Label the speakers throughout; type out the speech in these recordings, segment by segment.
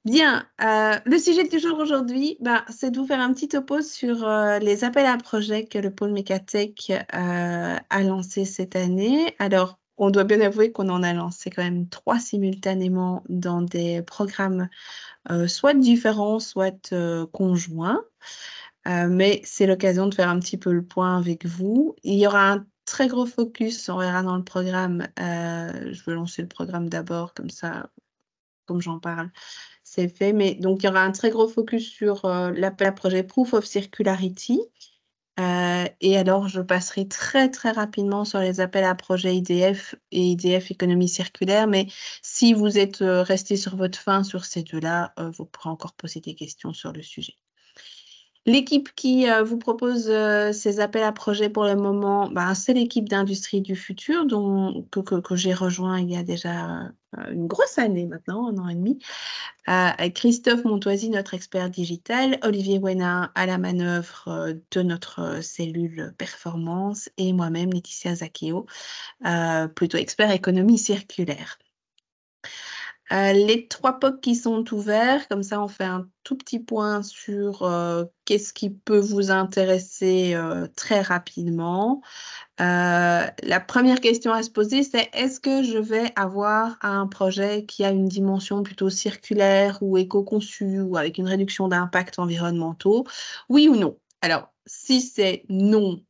Speaker 1: Bien, le sujet du jour aujourd'hui, c'est de vous faire un petit topo sur les appels à projets que le pôle Mécatech a lancé cette année. Alors, on doit bien avouer qu'on en a lancé quand même 3 simultanément dans des programmes soit différents, soit conjoints. Mais c'est l'occasion de faire un petit peu le point avec vous. Il y aura un très gros focus, on verra dans le programme. Je vais lancer le programme d'abord, comme ça, comme j'en parle. C'est fait, mais donc il y aura un très gros focus sur l'appel à projet Proof of Circularity. Et alors, je passerai très, très rapidement sur les appels à projet IDF et IDF économie circulaire. Mais si vous êtes resté sur votre faim sur ces deux-là, vous pourrez encore poser des questions sur le sujet. L'équipe qui vous propose ces appels à projets pour le moment, c'est l'équipe d'Industrie du Futur que j'ai rejoint il y a déjà une grosse année maintenant, 1 an et demi. Avec Christophe Montoisy, notre expert digital, Olivier Wena à la manœuvre de notre cellule performance et moi-même, Laetitia Zaccheo, plutôt expert économie circulaire. Les 3 POC qui sont ouverts, comme ça on fait un tout petit point sur qu'est-ce qui peut vous intéresser très rapidement. La première question à se poser, c'est est-ce que je vais avoir un projet qui a une dimension plutôt circulaire ou éco-conçu ou avec une réduction d'impact environnementaux? Oui ou non? Alors, si c'est non,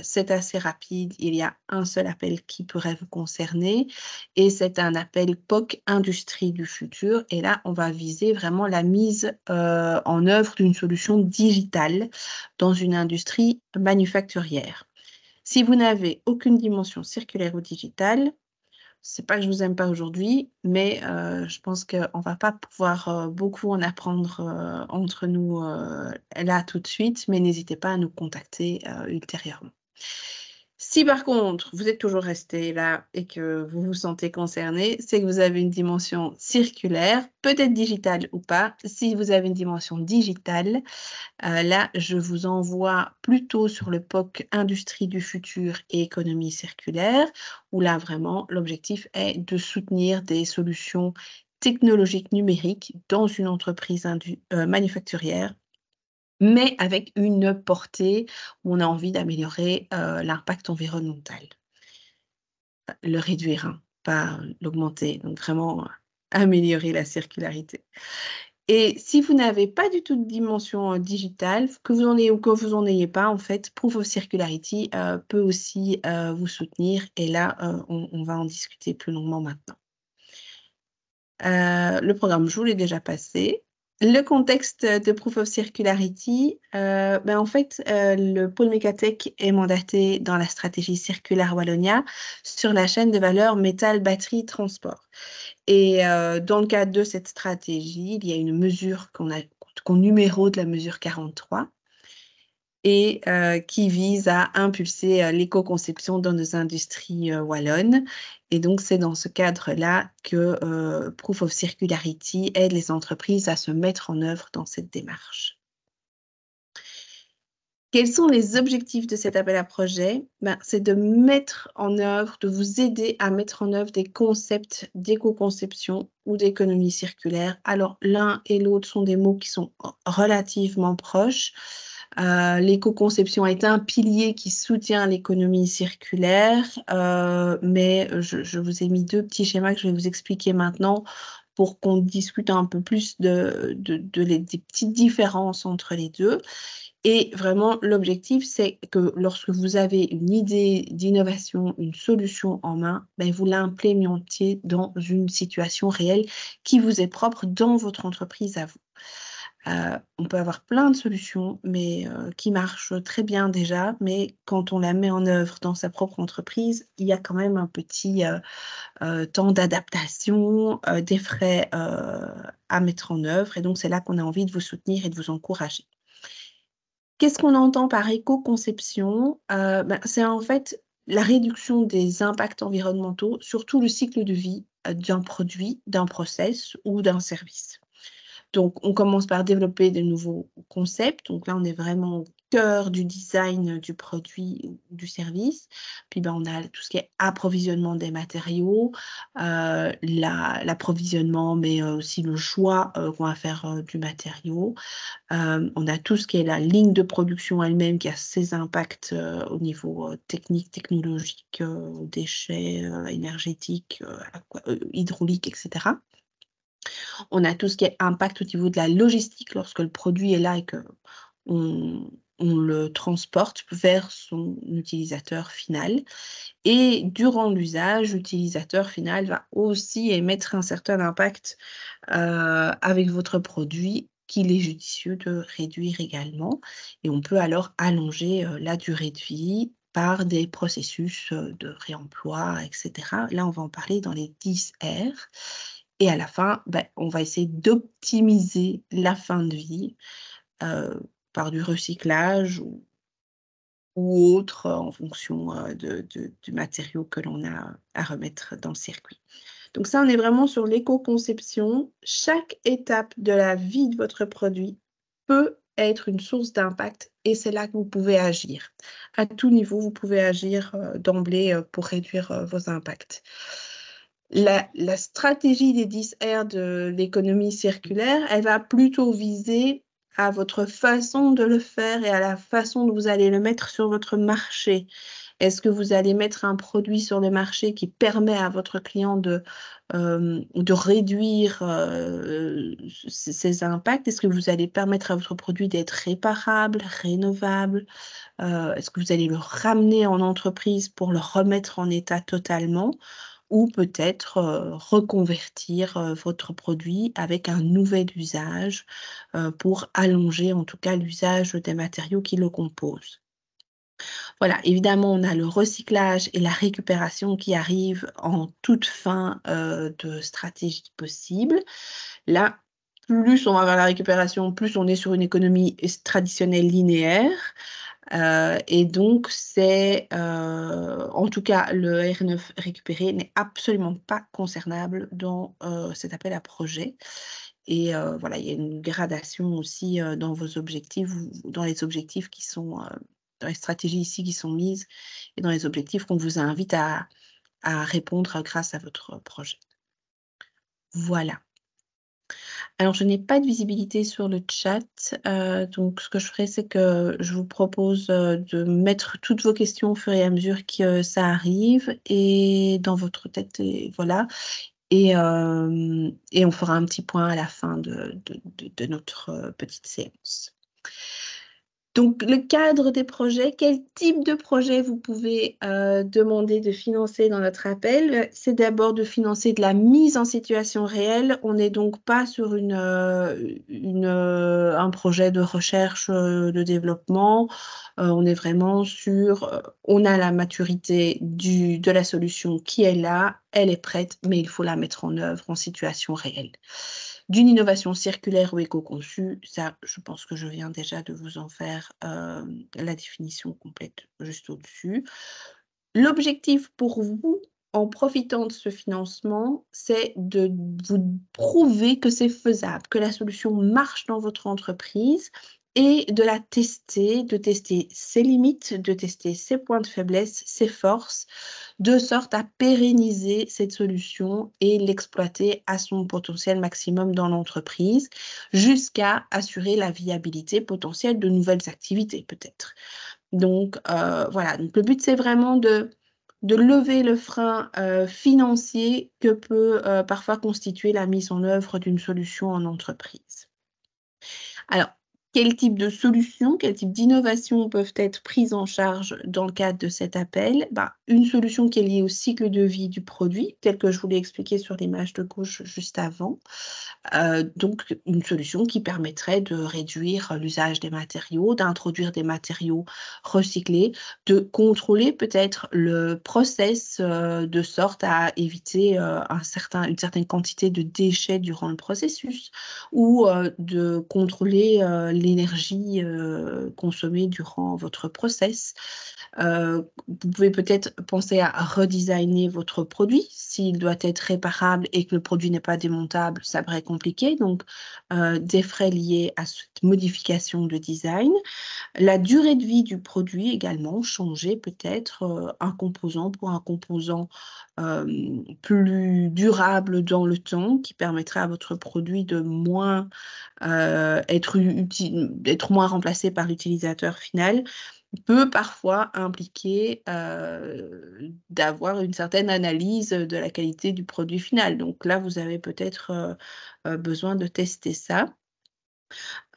Speaker 1: c'est assez rapide. Il y a un seul appel qui pourrait vous concerner et c'est un appel POC Industrie du futur. Et là, on va viser vraiment la mise en œuvre d'une solution digitale dans une industrie manufacturière. Si vous n'avez aucune dimension circulaire ou digitale, c'est pas que je vous aime pas aujourd'hui, mais je pense qu'on va pas pouvoir beaucoup en apprendre entre nous là tout de suite, mais n'hésitez pas à nous contacter ultérieurement. Si par contre, vous êtes toujours resté là et que vous vous sentez concerné, c'est que vous avez une dimension circulaire, peut-être digitale ou pas. Si vous avez une dimension digitale, là, je vous envoie plutôt sur le POC Industrie du futur et économie circulaire, où là, vraiment, l'objectif est de soutenir des solutions technologiques numériques dans une entreprise manufacturière, mais avec une portée où on a envie d'améliorer l'impact environnemental. Le réduire, hein, pas l'augmenter. Donc vraiment, améliorer la circularité. Et si vous n'avez pas du tout de dimension digitale, que vous en ayez ou que vous en ayez pas, en fait, Proof of Circularity peut aussi vous soutenir. Et là, on va en discuter plus longuement maintenant. Le programme, je vous l'ai déjà passé. Le contexte de Proof of Circularity, en fait, le pôle Mécatech est mandaté dans la stratégie Circulaire Wallonia sur la chaîne de valeur métal, batterie, transport. Et dans le cadre de cette stratégie, il y a une mesure qu'on numérode la mesure 43 et qui vise à impulser l'éco-conception dans nos industries wallonnes. Et donc, c'est dans ce cadre-là que Proof of Circularity aide les entreprises à se mettre en œuvre dans cette démarche. Quels sont les objectifs de cet appel à projet? C'est de mettre en œuvre, de vous aider à mettre en œuvre des concepts d'éco-conception ou d'économie circulaire. Alors, l'un et l'autre sont des mots qui sont relativement proches. L'éco-conception est un pilier qui soutient l'économie circulaire, mais je vous ai mis 2 petits schémas que je vais vous expliquer maintenant pour qu'on discute un peu plus des petites différences entre les deux. Et vraiment, l'objectif, c'est que lorsque vous avez une idée d'innovation, une solution en main, vous l'implémentiez dans une situation réelle qui vous est propre dans votre entreprise à vous. On peut avoir plein de solutions, mais qui marchent très bien déjà, mais quand on la met en œuvre dans sa propre entreprise, il y a quand même un petit temps d'adaptation, des frais à mettre en œuvre. Et donc, c'est là qu'on a envie de vous soutenir et de vous encourager. Qu'est-ce qu'on entend par éco-conception? C'est en fait la réduction des impacts environnementaux sur tout le cycle de vie d'un produit, d'un process ou d'un service. Donc, on commence par développer de nouveaux concepts. Donc là, on est vraiment au cœur du design du produit ou du service. Puis ben, on a tout ce qui est approvisionnement des matériaux, l'approvisionnement, mais aussi le choix qu'on va faire du matériau. On a tout ce qui est la ligne de production elle-même qui a ses impacts au niveau technique, technologique, déchets, énergétiques, hydraulique, etc. On a tout ce qui est impact au niveau de la logistique lorsque le produit est là et qu'on le transporte vers son utilisateur final. Et durant l'usage, l'utilisateur final va aussi émettre un certain impact avec votre produit qu'il est judicieux de réduire également. Et on peut alors allonger la durée de vie par des processus de réemploi, etc. Là, on va en parler dans les 10 R. Et à la fin, on va essayer d'optimiser la fin de vie par du recyclage ou autre en fonction du matériau que l'on a à remettre dans le circuit. Donc ça, on est vraiment sur l'éco-conception. Chaque étape de la vie de votre produit peut être une source d'impact et c'est là que vous pouvez agir. À tout niveau, vous pouvez agir d'emblée pour réduire vos impacts. La stratégie des 10 R de l'économie circulaire, elle va plutôt viser à votre façon de le faire et à la façon dont vous allez le mettre sur votre marché. Est-ce que vous allez mettre un produit sur le marché qui permet à votre client de réduire ses impacts? Est-ce que vous allez permettre à votre produit d'être réparable, rénovable? Est-ce que vous allez le ramener en entreprise pour le remettre en état totalement? Ou peut-être reconvertir votre produit avec un nouvel usage pour allonger en tout cas l'usage des matériaux qui le composent. Voilà, évidemment, on a le recyclage et la récupération qui arrivent en toute fin de stratégie possible. Là, plus on va vers la récupération, plus on est sur une économie traditionnelle linéaire. Et donc, en tout cas, le R9 récupéré n'est absolument pas concernable dans cet appel à projet. Et voilà, il y a une gradation aussi dans vos objectifs, dans les objectifs qui sont, dans les stratégies ici qui sont mises et dans les objectifs qu'on vous invite à répondre grâce à votre projet. Voilà. Alors, je n'ai pas de visibilité sur le chat, donc ce que je ferai, c'est que je vous propose de mettre toutes vos questions au fur et à mesure que ça arrive et dans votre tête, et voilà. Et on fera un petit point à la fin de notre petite séance. Donc, le cadre des projets, quel type de projet vous pouvez demander de financer dans notre appel? C'est d'abord de financer de la mise en situation réelle. On n'est donc pas sur un projet de recherche, de développement. On est vraiment sur, on a la maturité de la solution qui est là, elle est prête, mais il faut la mettre en œuvre en situation réelle. D'une innovation circulaire ou éco-conçue, ça, je pense que je viens déjà de vous en faire la définition complète juste au-dessus. L'objectif pour vous, en profitant de ce financement, c'est de vous prouver que c'est faisable, que la solution marche dans votre entreprise et de la tester, de tester ses limites, de tester ses points de faiblesse, ses forces, de sorte à pérenniser cette solution et l'exploiter à son potentiel maximum dans l'entreprise, jusqu'à assurer la viabilité potentielle de nouvelles activités peut-être. Donc voilà, donc le but c'est vraiment de lever le frein financier que peut parfois constituer la mise en œuvre d'une solution en entreprise. Alors, quel type de solutions, quel type d'innovations peuvent être prises en charge dans le cadre de cet appel? Une solution qui est liée au cycle de vie du produit, tel que je vous l'ai expliqué sur l'image de gauche juste avant. Donc une solution qui permettrait de réduire l'usage des matériaux, d'introduire des matériaux recyclés, de contrôler peut-être le process de sorte à éviter une certaine quantité de déchets durant le processus ou de contrôler l'énergie consommée durant votre process. Vous pouvez peut-être penser à redesigner votre produit. S'il doit être réparable et que le produit n'est pas démontable, ça paraît compliqué. Donc, des frais liés à cette modification de design. La durée de vie du produit également, changer peut-être, un composant pour un composant, plus durable dans le temps, qui permettrait à votre produit de moins, d'être moins remplacé par l'utilisateur final, peut parfois impliquer, d'avoir une certaine analyse, de la qualité du produit final. Donc là, vous avez peut-être, besoin de tester ça.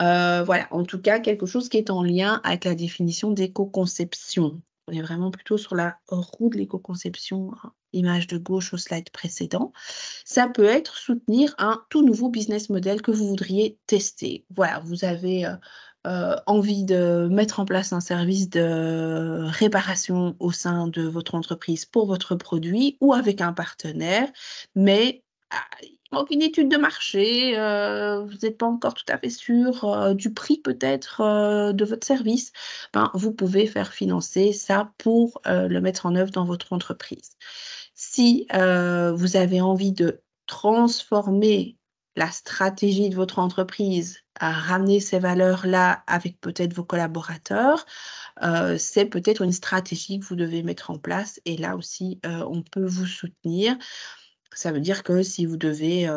Speaker 1: Voilà, en tout cas, quelque chose qui est en lien avec la définition d'éco-conception. On est vraiment plutôt sur la roue de l'éco-conception, hein, image de gauche au slide précédent. Ça peut être soutenir un tout nouveau business model que vous voudriez tester. Voilà, vous avez, envie de mettre en place un service de réparation au sein de votre entreprise pour votre produit ou avec un partenaire, mais il manque une étude de marché, vous n'êtes pas encore tout à fait sûr, du prix peut-être, de votre service. Ben, vous pouvez faire financer ça pour, le mettre en œuvre dans votre entreprise. Si, vous avez envie de transformer la stratégie de votre entreprise, à ramener ces valeurs-là avec peut-être vos collaborateurs, c'est peut-être une stratégie que vous devez mettre en place et là aussi, on peut vous soutenir. Ça veut dire que si vous devez,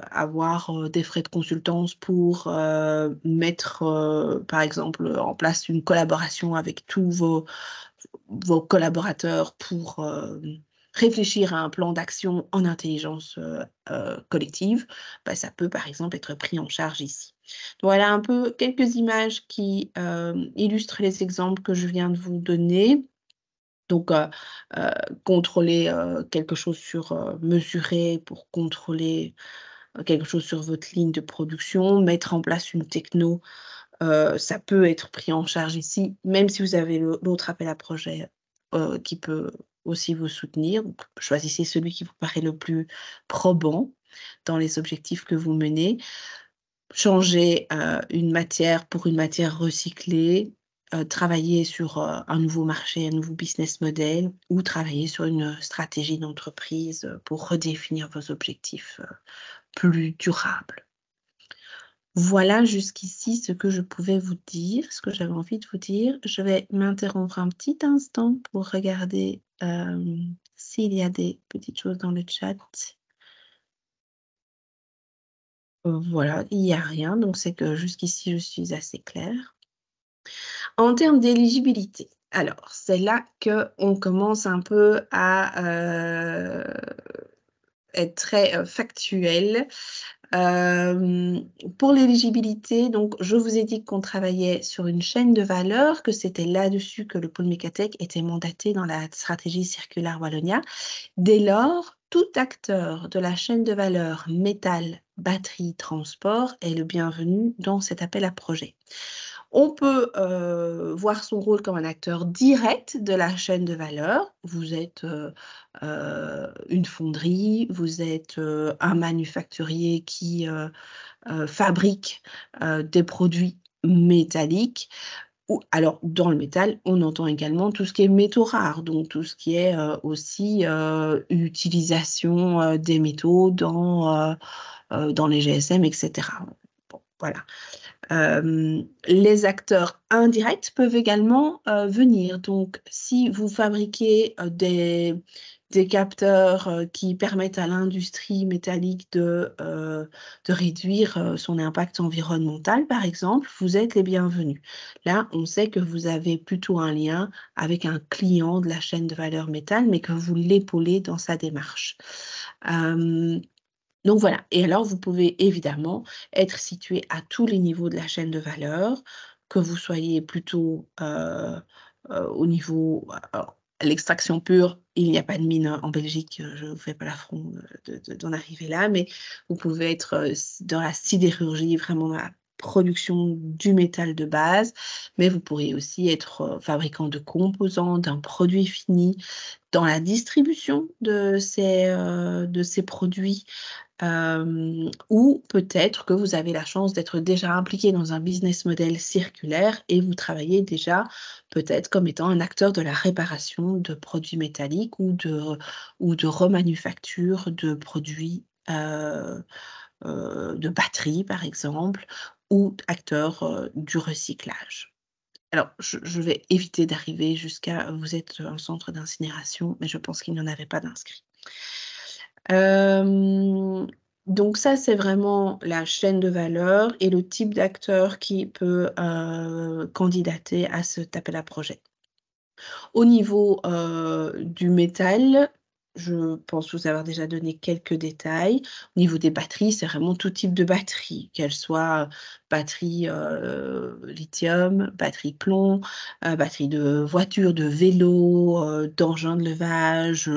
Speaker 1: avoir, des frais de consultance pour, mettre, par exemple, en place une collaboration avec tous vos collaborateurs pour, réfléchir à un plan d'action en intelligence, collective, bah, ça peut, par exemple, être pris en charge ici. Voilà un peu quelques images qui, illustrent les exemples que je viens de vous donner. Donc, heu, contrôler, quelque chose sur, mesurer pour contrôler, quelque chose sur votre ligne de production, mettre en place une techno, ça peut être pris en charge ici, même si vous avez l'autre appel à projet, qui peut aussi vous soutenir. Donc choisissez celui qui vous paraît le plus probant dans les objectifs que vous menez. Changer, une matière pour une matière recyclée, travailler sur, un nouveau marché, un nouveau business model ou travailler sur une stratégie d'entreprise, pour redéfinir vos objectifs, plus durables. Voilà jusqu'ici ce que je pouvais vous dire, ce que j'avais envie de vous dire. Je vais m'interrompre un petit instant pour regarder, s'il y a des petites choses dans le chat. Voilà, il y a rien, donc c'est que jusqu'ici je suis assez claire. En termes d'éligibilité, alors c'est là qu'on commence un peu à, être très, factuel. Pour l'éligibilité, donc je vous ai dit qu'on travaillait sur une chaîne de valeur, que c'était là-dessus que le pôle Mécatech était mandaté dans la stratégie Circulaire Wallonia. Dès lors, tout acteur de la chaîne de valeur métal, batterie, transport est le bienvenu dans cet appel à projet. On peut, voir son rôle comme un acteur direct de la chaîne de valeur. Vous êtes, une fonderie, vous êtes, un manufacturier qui, fabrique, des produits métalliques ou alors dans le métal, on entend également tout ce qui est métaux rares, donc tout ce qui est, aussi, utilisation, des métaux dans les GSM et cetera. Bon, voilà. Les acteurs indirects peuvent également, venir. Donc si vous fabriquez, des capteurs, qui permettent à l'industrie métallique de réduire, son impact environnemental, par exemple, vous êtes les bienvenus. Là, on sait que vous avez plutôt un lien avec un client de la chaîne de valeur métal, mais que vous l'épaulez dans sa démarche. Hem donc voilà, et alors vous pouvez évidemment être situé à tous les niveaux de la chaîne de valeur, que vous soyez plutôt, au niveau alors l'extraction pure, il n'y a pas de mine en Belgique, je ne vous fais pas l'affront, d'en arriver là, mais vous pouvez être, dans la sidérurgie, vraiment dans la production du métal de base, mais vous pourriez aussi être, fabricant de composants, d'un produit fini, dans la distribution de ces produits, ou peut-être que vous avez la chance d'être déjà impliqué dans un business model circulaire et vous travaillez déjà peut-être comme étant un acteur de la réparation de produits métalliques ou de remanufacture de produits, de batteries par exemple, ou acteur, du recyclage. Alors je vais éviter d'arriver jusqu'à vous êtes un centre d'incinération, mais je pense qu'il n'y en avait pas d'inscrits. Hem, donc ça, c'est vraiment la chaîne de valeur et le type d'acteur qui peut, candidater à cet appel à projet. Au niveau, du métal, je pense vous avoir déjà donné quelques détails. Au niveau des batteries, c'est vraiment tout type de batterie, qu'elles soient, batterie, lithium, batterie plomb, batterie de voiture, de vélo, d'engins de levage,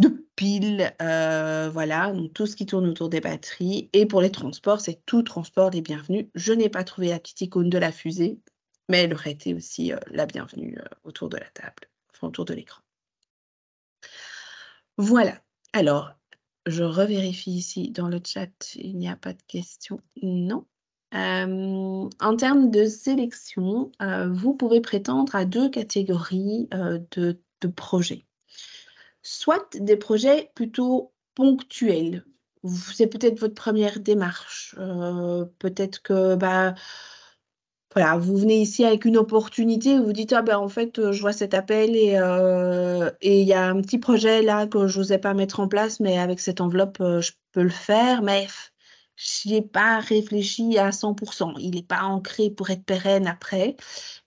Speaker 1: de piles, voilà, donc tout ce qui tourne autour des batteries et pour les transports, c'est tout transport les bienvenus. Je n'ai pas trouvé la petite icône de la fusée, mais elle aurait été aussi, la bienvenue, autour de la table, enfin autour de l'écran. Voilà. Alors, je revérifie ici dans le chat, il n'y a pas de questions. Non. En termes de sélection, vous pouvez prétendre à 2 catégories, de projets. Soit des projets plutôt ponctuels. C'est peut-être votre première démarche, peut-être que, bah, voilà, vous venez ici avec une opportunité, vous vous dites: «Ah ben, en fait, je vois cet appel et il y a un petit projet là que j'osais pas mettre en place, mais avec cette enveloppe, je peux le faire, mais j'y ai pas réfléchi à 100. Il est pas ancré pour être pérenne après».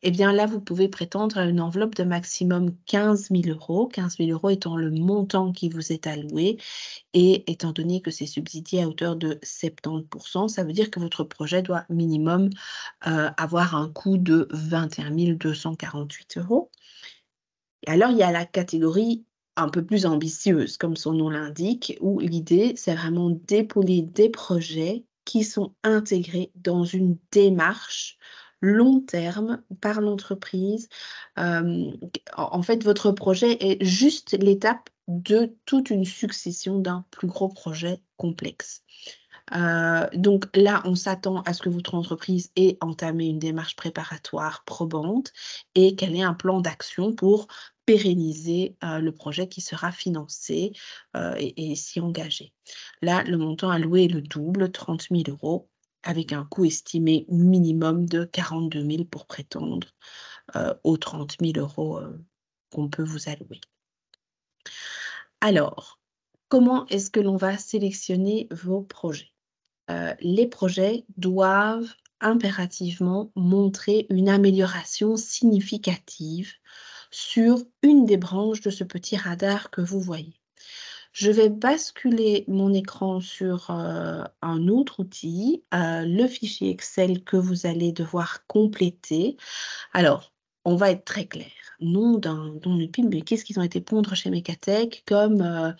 Speaker 1: Eh bien là, vous pouvez prétendre à une enveloppe de maximum 15 000 €, 15 000 € étant le montant qui vous est alloué et étant donné que c'est subsidié à hauteur de 70 ça veut dire que votre projet doit minimum, avoir un coût de 21 248 €. Et alors il y a la catégorie un peu plus ambitieuse, comme son nom l'indique, où l'idée, c'est vraiment d'épauler des projets qui sont intégrés dans une démarche long terme par l'entreprise. En fait, votre projet est juste l'étape de toute une succession d'un plus gros projet complexe. Donc là, on s'attend à ce que votre entreprise ait entamé une démarche préparatoire probante et qu'elle ait un plan d'action pour pérenniser, le projet qui sera financé, et s'y engager. Là, le montant alloué est le double, 30 000 € avec un coût estimé minimum de 42 000 pour prétendre, aux 30 000 €, qu'on peut vous allouer. Alors, comment est-ce que l'on va sélectionner vos projets? Les projets doivent impérativement montrer une amélioration significative sur une des branches de ce petit radar que vous voyez. Je vais basculer mon écran sur, un autre outil, le fichier Excel que vous allez devoir compléter. Alors, on va être très clair. Nom d'un pile, mais qu'est-ce qu'ils ont été pondre chez Mecatech comme,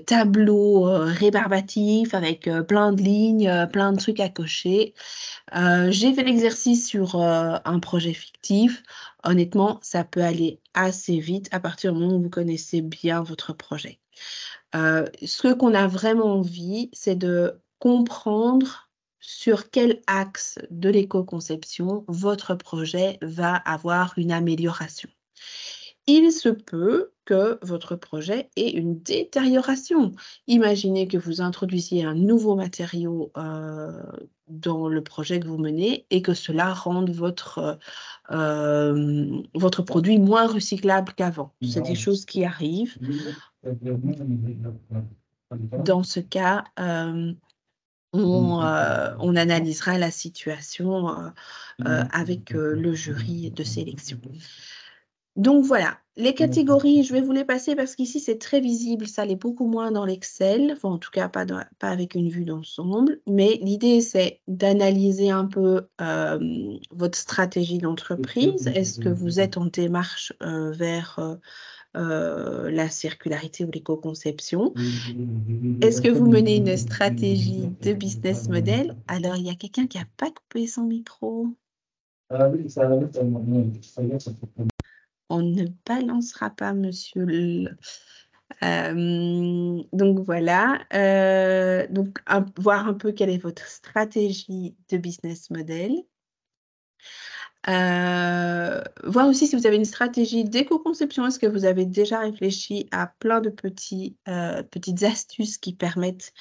Speaker 1: tableau, rébarbatif avec, plein de lignes, plein de trucs à cocher. J'ai fait l'exercice sur, un projet fictif. Honnêtement, ça peut aller assez vite à partir du moment où vous connaissez bien votre projet. Ce qu'on a vraiment envie, c'est de comprendre sur quel axe de l'éco-conception votre projet va avoir une amélioration. Il se peut que votre projet ait une détérioration. Imaginez que vous introduisiez un nouveau matériau, dans le projet que vous menez et que cela rende votre produit moins recyclable qu'avant. C'est des choses qui arrivent. Dans ce cas, on analysera la situation, avec, le jury de sélection. Donc voilà, les catégories, je vais vous les passer parce qu'ici c'est très visible, ça l'est beaucoup moins dans l'Excel, enfin en tout cas pas avec une vue d'ensemble, mais l'idée c'est d'analyser un peu, votre stratégie d'entreprise. Est-ce que vous êtes en démarche, vers, la circularité ou l'éco-conception? Est-ce que vous menez une stratégie de business model? Alors, il y a quelqu'un qui a pas coupé son micro. On ne balancera pas monsieur Donc voilà, donc voir un peu quelle est votre stratégie de business model. Voir aussi si vous avez une stratégie d'éco-conception. Est-ce que vous avez déjà réfléchi à plein de petites astuces qui permettent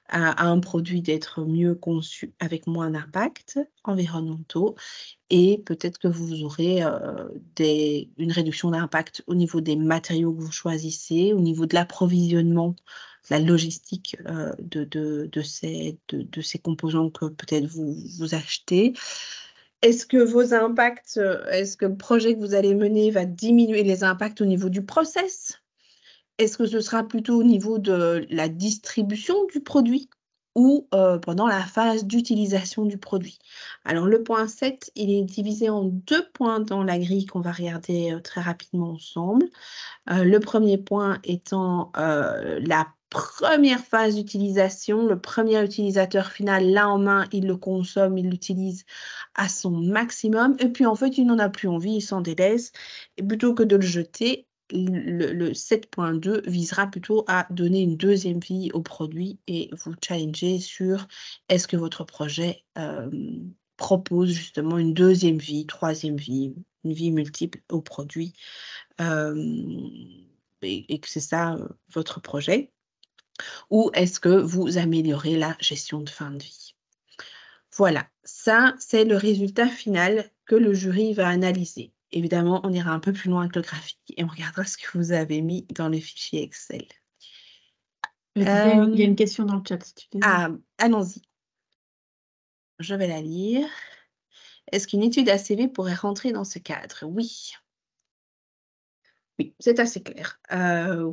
Speaker 1: à un produit d'être mieux conçu avec moins d'impacts environnementaux? Et peut-être que vous aurez, une réduction d'impact au niveau des matériaux que vous choisissez, au niveau de l'approvisionnement, de la logistique, de ces composants que peut-être vous achetez. Est-ce que est-ce que le projet que vous allez mener va diminuer les impacts au niveau du process? Est-ce que ce sera plutôt au niveau de la distribution du produit ou, pendant la phase d'utilisation du produit? Alors le point 7, il est divisé en 2 points dans la grille qu'on va regarder, très rapidement ensemble. Le premier point étant, la première phase d'utilisation. Le premier utilisateur final l'a en main, il le consomme, il l'utilise à son maximum et puis en fait, il n'en a plus envie, il s'en délaisse et plutôt que de le jeter, le 7.2 visera plutôt à donner une deuxième vie au produit et vous challenger sur est-ce que votre projet, propose justement une deuxième vie, troisième vie, une vie multiple au produit? Hem et que c'est ça, votre projet? Ou est-ce que vous améliorez la gestion de fin de vie? Voilà, ça, c'est le résultat final que le jury va analyser. Évidemment, on ira un peu plus loin que le graphique et on regardera ce que vous avez mis dans le fichier Excel.
Speaker 2: Il y a une question dans le chat, si tu désires.
Speaker 1: Allons-y. Je vais la lire. Est-ce qu'une étude ACV pourrait rentrer dans ce cadre? Oui. Oui, c'est assez clair.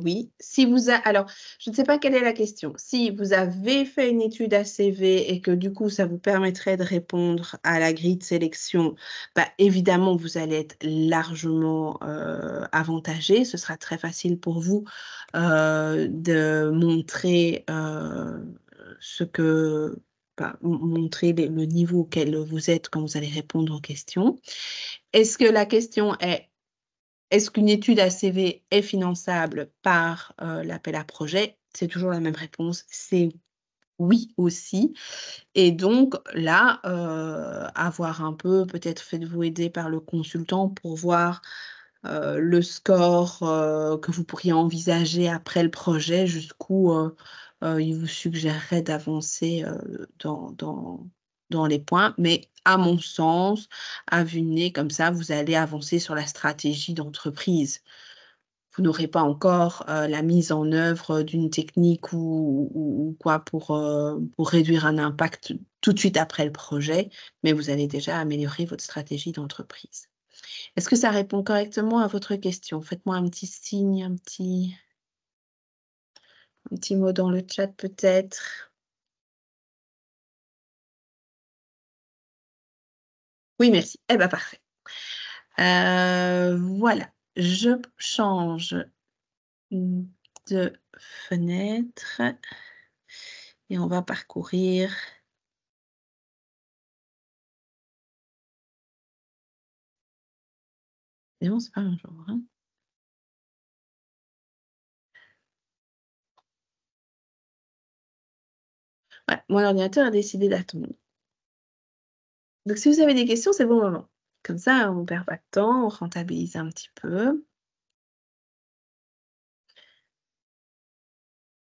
Speaker 1: Oui, si vous a alors, je ne sais pas quelle est la question. Si vous avez fait une étude ACV et que du coup, ça vous permettrait de répondre à la grille de sélection, bah, évidemment, vous allez être largement, avantagé. Ce sera très facile pour vous, de montrer, ce que bah, montrer le niveau auquel vous êtes quand vous allez répondre aux questions. Est-ce que la question est-ce qu'une étude ACV est finançable par, l'appel à projet? C'est toujours la même réponse, c'est oui aussi et donc là, avoir un peu peut-être faites-vous aider par le consultant pour voir, le score, que vous pourriez envisager après le projet, jusqu'où, il vous suggérerait d'avancer, dans les points. Mais à mon sens, à vue de nez comme ça, vous allez avancer sur la stratégie d'entreprise. Vous n'aurez pas encore, la mise en œuvre, d'une technique ou quoi pour réduire un impact tout de suite après le projet, mais vous allez déjà améliorer votre stratégie d'entreprise. Est-ce que ça répond correctement à votre question? Faites-moi un petit signe, un petit mot dans le chat peut-être? Oui, merci. Eh ben parfait. Voilà, je change de fenêtre et on va parcourir. Mais bon, c'est pas un jour, hein? Ouais, mon ordinateur a décidé d'attendre. Donc si vous avez des questions, c'est le bon moment. Comme ça, on perd pas de temps, on rentabilise un petit peu.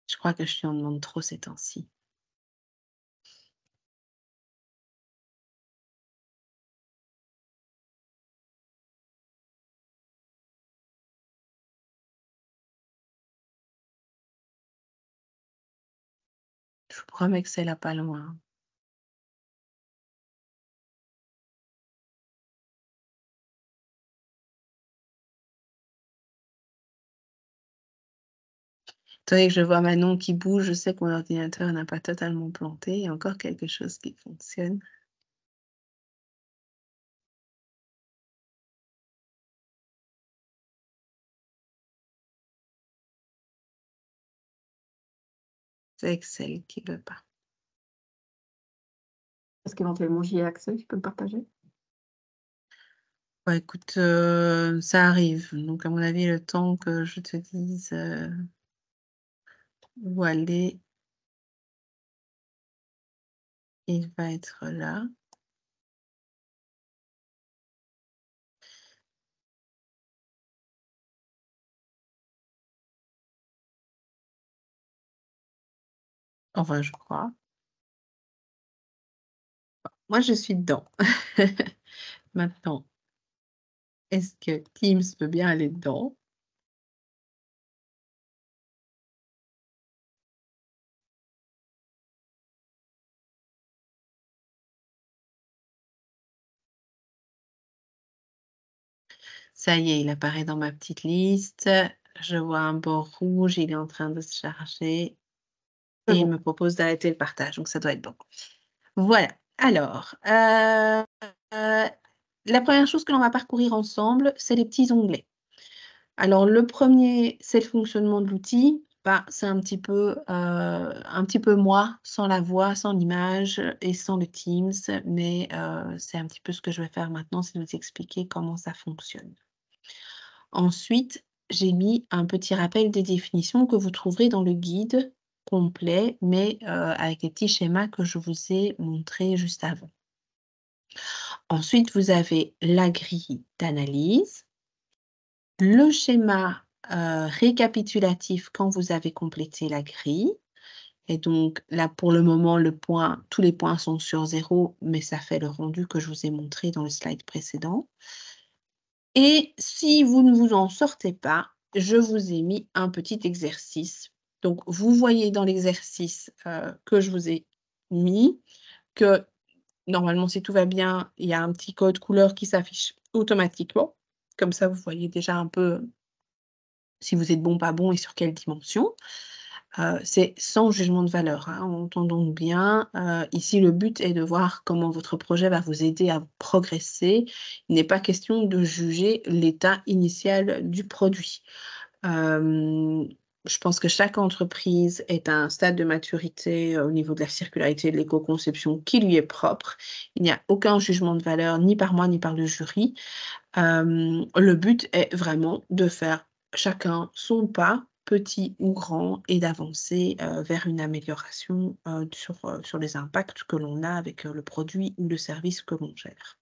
Speaker 1: Je crois que je lui en demande trop ces temps-ci. Je vous promets que c'est là pas loin. Étant donné que je vois Manon qui bouge, je sais que mon ordinateur n'a pas totalement planté. Il y a encore quelque chose qui fonctionne. C'est Excel qui veut pas.
Speaker 2: Est-ce qu'éventuellement j'y ai accès, tu peux me partager?
Speaker 1: Bah, écoute, ça arrive. Donc à mon avis, le temps que je te dise, Où aller? Il va être là. Enfin, je crois. Moi, je suis dedans. Maintenant, est-ce que Teams peut bien aller dedans? Ça y est, il apparaît dans ma petite liste. Je vois un bord rouge, il est en train de se charger
Speaker 2: C'est
Speaker 1: et il
Speaker 2: bon.
Speaker 1: me propose d'arrêter le partage, donc ça doit être bon. Voilà. Alors, la première chose que l'on va parcourir ensemble, c'est les petits onglets. Alors le premier, c'est le fonctionnement de l'outil. Bah, c'est un petit peu moi, sans la voix, sans l'image et sans le Teams, mais c'est un petit peu ce que je vais faire maintenant, c'est vous expliquer comment ça fonctionne. Ensuite, j'ai mis un petit rappel des définitions que vous trouverez dans le guide complet, mais avec les petits schémas que je vous ai montrés juste avant. Ensuite, vous avez la grille d'analyse, le schéma récapitulatif quand vous avez complété la grille. Et donc là, pour le moment, tous les points sont sur 0, mais ça fait le rendu que je vous ai montré dans le slide précédent. Et si vous ne vous en sortez pas, je vous ai mis un petit exercice. Donc, vous voyez dans l'exercice que je vous ai mis que normalement, si tout va bien, il y a un petit code couleur qui s'affiche automatiquement. Comme ça, vous voyez déjà un peu si vous êtes bon, pas bon et sur quelle dimension. C'est sans jugement de valeur, hein, entendons-nous bien. Ici, le but est de voir comment votre projet va vous aider à progresser. Il n'est pas question de juger l'état initial du produit. Je pense que chaque entreprise est à un stade de maturité au niveau de la circularité et de l'éco-conception qui lui est propre. Il n'y a aucun jugement de valeur, ni par moi, ni par le jury. Le but est vraiment de faire chacun son pas, petit ou grand, et d'avancer vers une amélioration sur les impacts que l'on a avec le produit ou le service que l'on gère.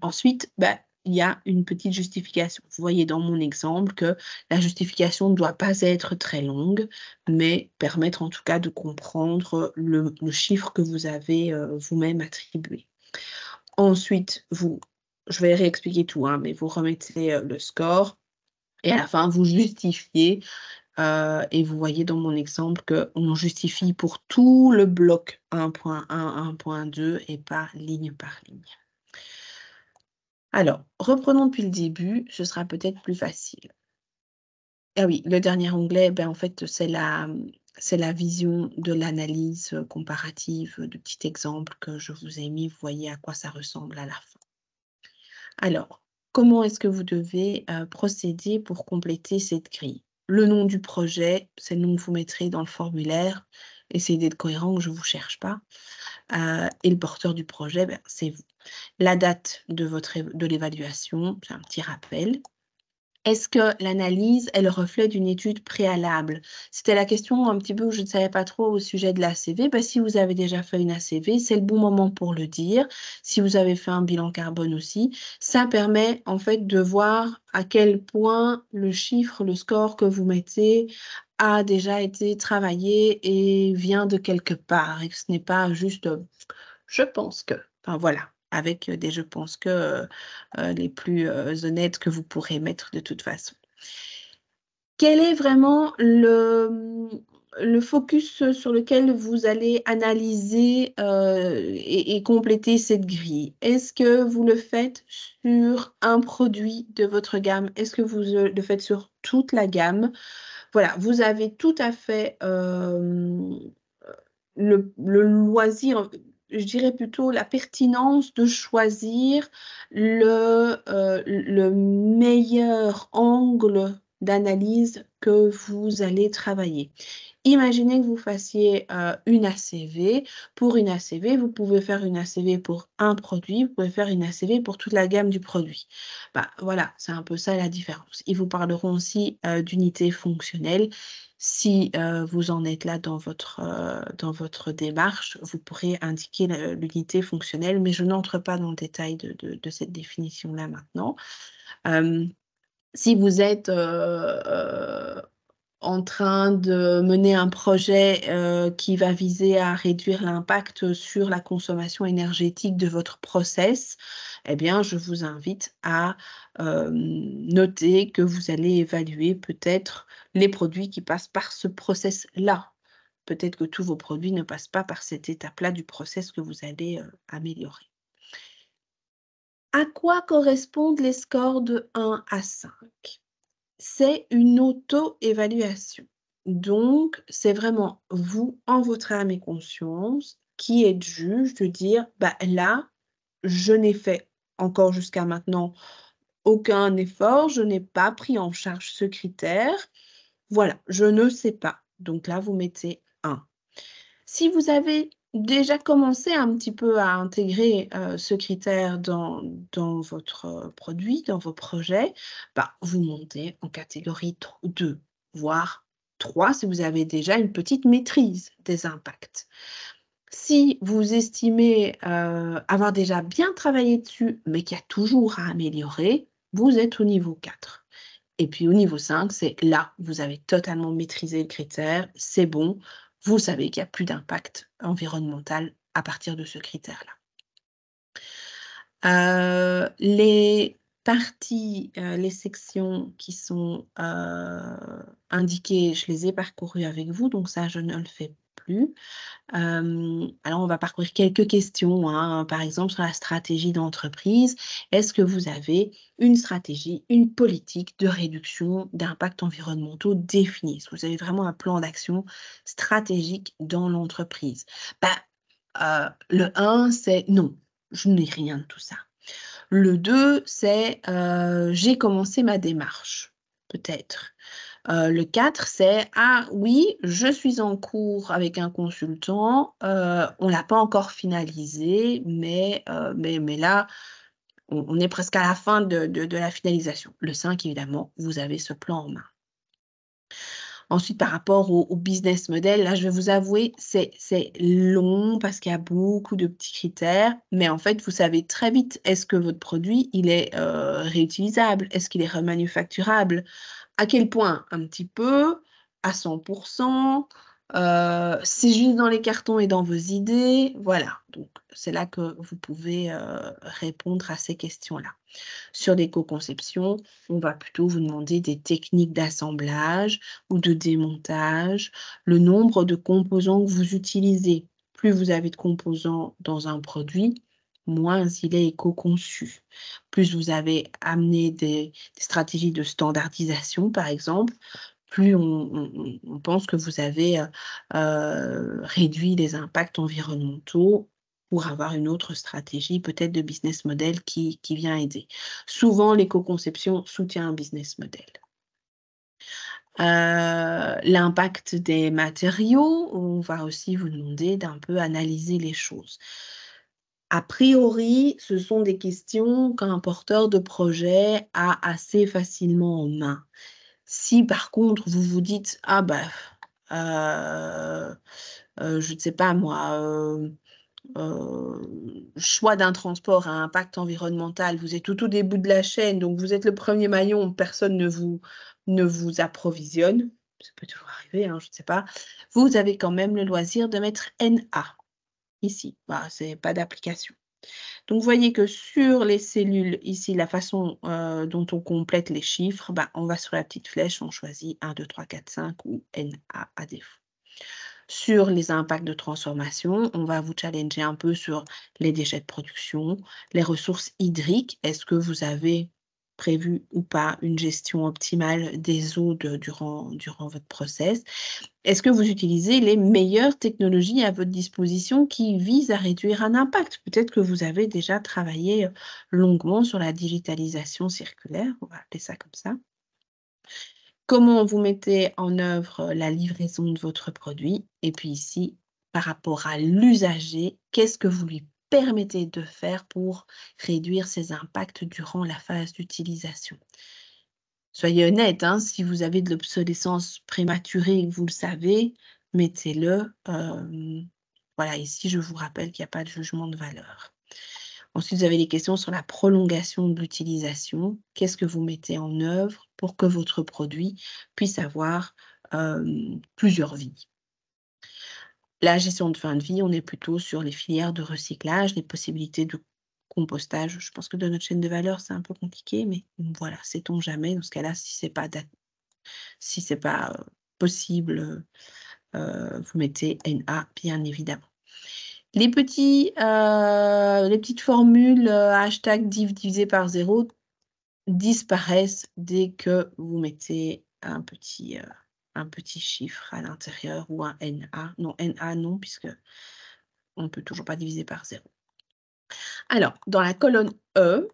Speaker 1: Ensuite, bah, il y a une petite justification. Vous voyez dans mon exemple que la justification ne doit pas être très longue, mais permettre en tout cas de comprendre le chiffre que vous avez vous-même attribué. Ensuite, je vais réexpliquer tout, hein, mais vous remettez le score et à la fin, vous justifiez. Et vous voyez dans mon exemple qu'on justifie pour tout le bloc 1.1, 1.2 et pas ligne par ligne. Alors, reprenons depuis le début, ce sera peut-être plus facile. Ah oui, le dernier onglet, ben, en fait, c'est la vision de l'analyse comparative de petits exemples que je vous ai mis. Vous voyez à quoi ça ressemble à la fin. Alors, comment est-ce que vous devez procéder pour compléter cette grille? Le nom du projet, c'est le nom que vous mettrez dans le formulaire. Essayez d'être cohérent, que je ne vous cherche pas. Et le porteur du projet, ben, c'est vous. La date de l'évaluation, c'est un petit rappel. Est-ce que l'analyse est le reflet d'une étude préalable? C'était la question un petit peu où je ne savais pas trop au sujet de l'ACV. Ben, si vous avez déjà fait une ACV, c'est le bon moment pour le dire. Si vous avez fait un bilan carbone aussi, ça permet en fait de voir à quel point le chiffre, le score que vous mettez a déjà été travaillé et vient de quelque part et que ce n'est pas juste je pense que. Enfin voilà, avec des je pense que les plus honnêtes que vous pourrez mettre de toute façon. Quel est vraiment le focus sur lequel vous allez analyser et compléter cette grille? Est-ce que vous le faites sur un produit de votre gamme? Est-ce que vous le faites sur toute la gamme? Voilà, vous avez tout à fait le loisir, je dirais plutôt la pertinence de choisir le meilleur angle d'analyse que vous allez travailler. Imaginez que vous fassiez une ACV. Pour une ACV, vous pouvez faire une ACV pour un produit, vous pouvez faire une ACV pour toute la gamme du produit. Bah, voilà, c'est un peu ça la différence. Ils vous parleront aussi d'unités fonctionnelles. Si vous en êtes là dans votre démarche, vous pourrez indiquer l'unité fonctionnelle, mais je n'entre pas dans le détail de cette définition-là maintenant. Si vous êtes en train de mener un projet qui va viser à réduire l'impact sur la consommation énergétique de votre process, eh bien, je vous invite à noter que vous allez évaluer peut-être les produits qui passent par ce process-là. Peut-être que tous vos produits ne passent pas par cette étape-là du process que vous allez améliorer. À quoi correspondent les scores de 1 à 5? C'est une auto-évaluation. Donc, c'est vraiment vous, en votre âme et conscience, qui êtes juge de dire, bah là, je n'ai fait encore jusqu'à maintenant aucun effort, je n'ai pas pris en charge ce critère. Voilà, je ne sais pas. Donc là, vous mettez 1. Si vous avez déjà commencé un petit peu à intégrer ce critère dans votre produit, dans vos projets, bah, vous montez en catégorie 2, voire 3 si vous avez déjà une petite maîtrise des impacts. Si vous estimez avoir déjà bien travaillé dessus, mais qu'il y a toujours à améliorer, vous êtes au niveau 4. Et puis au niveau 5, c'est là, vous avez totalement maîtrisé le critère, c'est bon, vous savez qu'il n'y a plus d'impact environnemental à partir de ce critère-là. Les parties, les sections qui sont indiquées, je les ai parcourues avec vous, donc ça, je ne le fais plus. Alors on va parcourir quelques questions, hein, par exemple sur la stratégie d'entreprise. Est-ce que vous avez une stratégie, une politique de réduction d'impacts environnementaux définie? Est-ce que vous avez vraiment un plan d'action stratégique dans l'entreprise? Le 1, c'est non, je n'ai rien de tout ça. Le 2, c'est j'ai commencé ma démarche, peut-être. Le 4, c'est ah oui, je suis en cours avec un consultant, on l'a pas encore finalisé, mais là, on est presque à la fin de la finalisation. Le 5, évidemment, vous avez ce plan en main. Ensuite, par rapport au business model, là, je vais vous avouer, c'est long parce qu'il y a beaucoup de petits critères, mais en fait, vous savez très vite, est-ce que votre produit, il est réutilisable? Est-ce qu'il est remanufacturable? À quel point? Un petit peu, à 100 c'est juste dans les cartons et dans vos idées? Voilà, donc c'est là que vous pouvez répondre à ces questions-là. Sur l'éco-conception, on va plutôt vous demander des techniques d'assemblage ou de démontage, le nombre de composants que vous utilisez. Plus vous avez de composants dans un produit, moins il est éco-conçu. Plus vous avez amené des stratégies de standardisation, par exemple, plus on pense que vous avez réduit les impacts environnementaux pour avoir une autre stratégie, peut-être de business model qui vient aider. Souvent, l'éco-conception soutient un business model. L'impact des matériaux, on va aussi vous demander d'un peu analyser les choses. A priori, ce sont des questions qu'un porteur de projet a assez facilement en main. Si par contre vous vous dites: «Ah bah, je ne sais pas moi, choix d'un transport à impact environnemental», vous êtes tout au début de la chaîne, donc vous êtes le premier maillon, personne ne vous approvisionne, ça peut toujours arriver, hein, je ne sais pas. Vous avez quand même le loisir de mettre NA ici, voilà, c'est pas d'application. Donc vous voyez que sur les cellules ici, la façon, dont on complète les chiffres, bah, on va sur la petite flèche, on choisit 1, 2, 3, 4, 5 ou NA à défaut. Sur les impacts de transformation, on va vous challenger un peu sur les déchets de production, les ressources hydriques. Est-ce que vous avez prévu ou pas une gestion optimale des eaux durant votre process? Est-ce que vous utilisez les meilleures technologies à votre disposition qui visent à réduire un impact? Peut-être que vous avez déjà travaillé longuement sur la digitalisation circulaire, on va appeler ça comme ça. Comment vous mettez en œuvre la livraison de votre produit? Et puis ici, par rapport à l'usager, qu'est-ce que vous lui permettez de faire pour réduire ses impacts durant la phase d'utilisation? Soyez honnête, hein, si vous avez de l'obsolescence prématurée et que vous le savez, mettez-le. Voilà, ici, je vous rappelle qu'il n'y a pas de jugement de valeur. Ensuite, vous avez des questions sur la prolongation de l'utilisation. Qu'est-ce que vous mettez en œuvre pour que votre produit puisse avoir plusieurs vies? La gestion de fin de vie, on est plutôt sur les filières de recyclage, les possibilités de compostage. Je pense que dans notre chaîne de valeur, c'est un peu compliqué, mais voilà, sait-on jamais. Dans ce cas-là, si c'est pas possible, vous mettez NA, bien évidemment. Les petites formules hashtag div divisé par 0 disparaissent dès que vous mettez un petit chiffre à l'intérieur ou un NA. Non, NA non, puisque on ne peut toujours pas diviser par 0. Alors, dans la colonne E,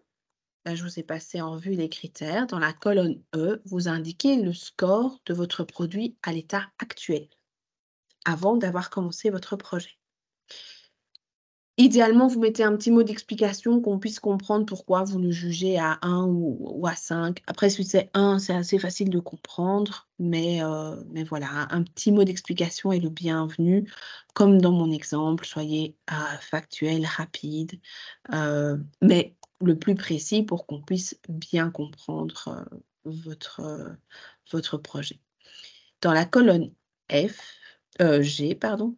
Speaker 1: là, je vous ai passé en vue les critères. Dans la colonne E, vous indiquez le score de votre produit à l'état actuel, avant d'avoir commencé votre projet. Idéalement, vous mettez un petit mot d'explication qu'on puisse comprendre pourquoi vous le jugez à 1 ou à 5. Après, si c'est 1, c'est assez facile de comprendre, mais voilà, un petit mot d'explication est le bienvenu. Comme dans mon exemple, soyez factuel, rapide, mais le plus précis pour qu'on puisse bien comprendre votre projet. Dans la colonne G, pardon,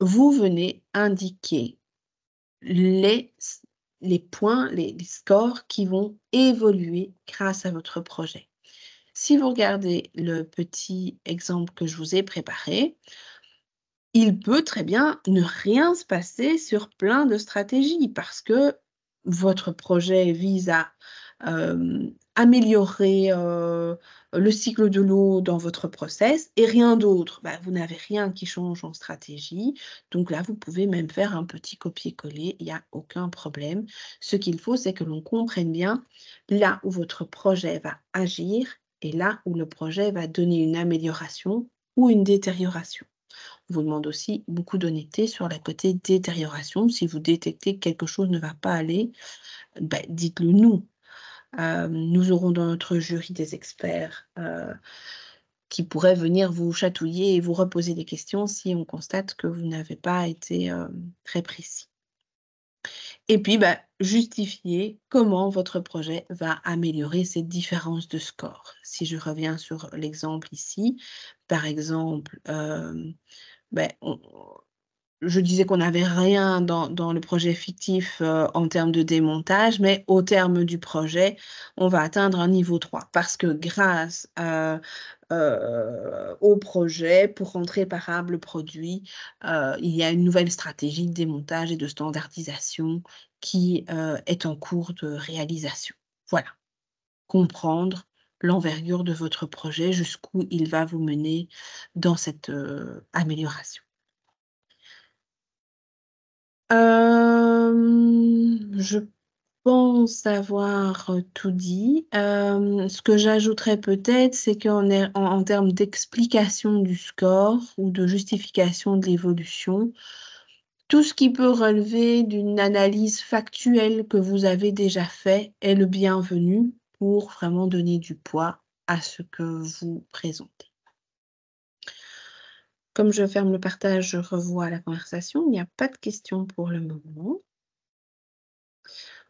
Speaker 1: vous venez indiquer les points, les scores qui vont évoluer grâce à votre projet. Si vous regardez le petit exemple que je vous ai préparé, il peut très bien ne rien se passer sur plein de stratégies parce que votre projet vise à améliorer le cycle de l'eau dans votre process et rien d'autre. Bah, vous n'avez rien qui change en stratégie. Donc là, vous pouvez même faire un petit copier-coller, il n'y a aucun problème. Ce qu'il faut, c'est que l'on comprenne bien là où votre projet va agir et là où le projet va donner une amélioration ou une détérioration. On vous demande aussi beaucoup d'honnêteté sur la côté détérioration. Si vous détectez que quelque chose ne va pas aller, dites-le nous. Nous aurons dans notre jury des experts qui pourraient venir vous chatouiller et vous reposer des questions si on constate que vous n'avez pas été très précis. Et puis, justifier comment votre projet va améliorer ces différences de score. Si je reviens sur l'exemple ici, par exemple, je disais qu'on n'avait rien dans le projet fictif en termes de démontage, mais au terme du projet, on va atteindre un niveau 3 parce que grâce au projet, pour rendre réparable le produit, il y a une nouvelle stratégie de démontage et de standardisation qui est en cours de réalisation. Voilà, comprendre l'envergure de votre projet, jusqu'où il va vous mener dans cette amélioration. Je pense avoir tout dit. Ce que j'ajouterais peut-être, c'est en termes d'explication du score ou de justification de l'évolution, tout ce qui peut relever d'une analyse factuelle que vous avez déjà fait est le bienvenu pour vraiment donner du poids à ce que vous présentez. Comme je ferme le partage, je revois la conversation. Il n'y a pas de questions pour le moment.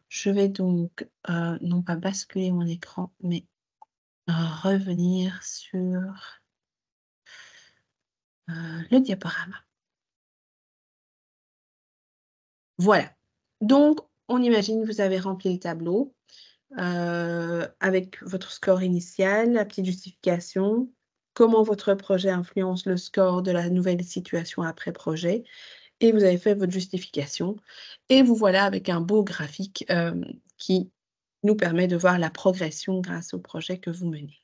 Speaker 1: Je vais donc, non pas basculer mon écran, mais revenir sur le diaporama. Voilà. Donc, on imagine que vous avez rempli le tableau avec votre score initial, la petite justification, comment votre projet influence le score de la nouvelle situation après projet, et vous avez fait votre justification. Et vous voilà avec un beau graphique qui nous permet de voir la progression grâce au projet que vous menez.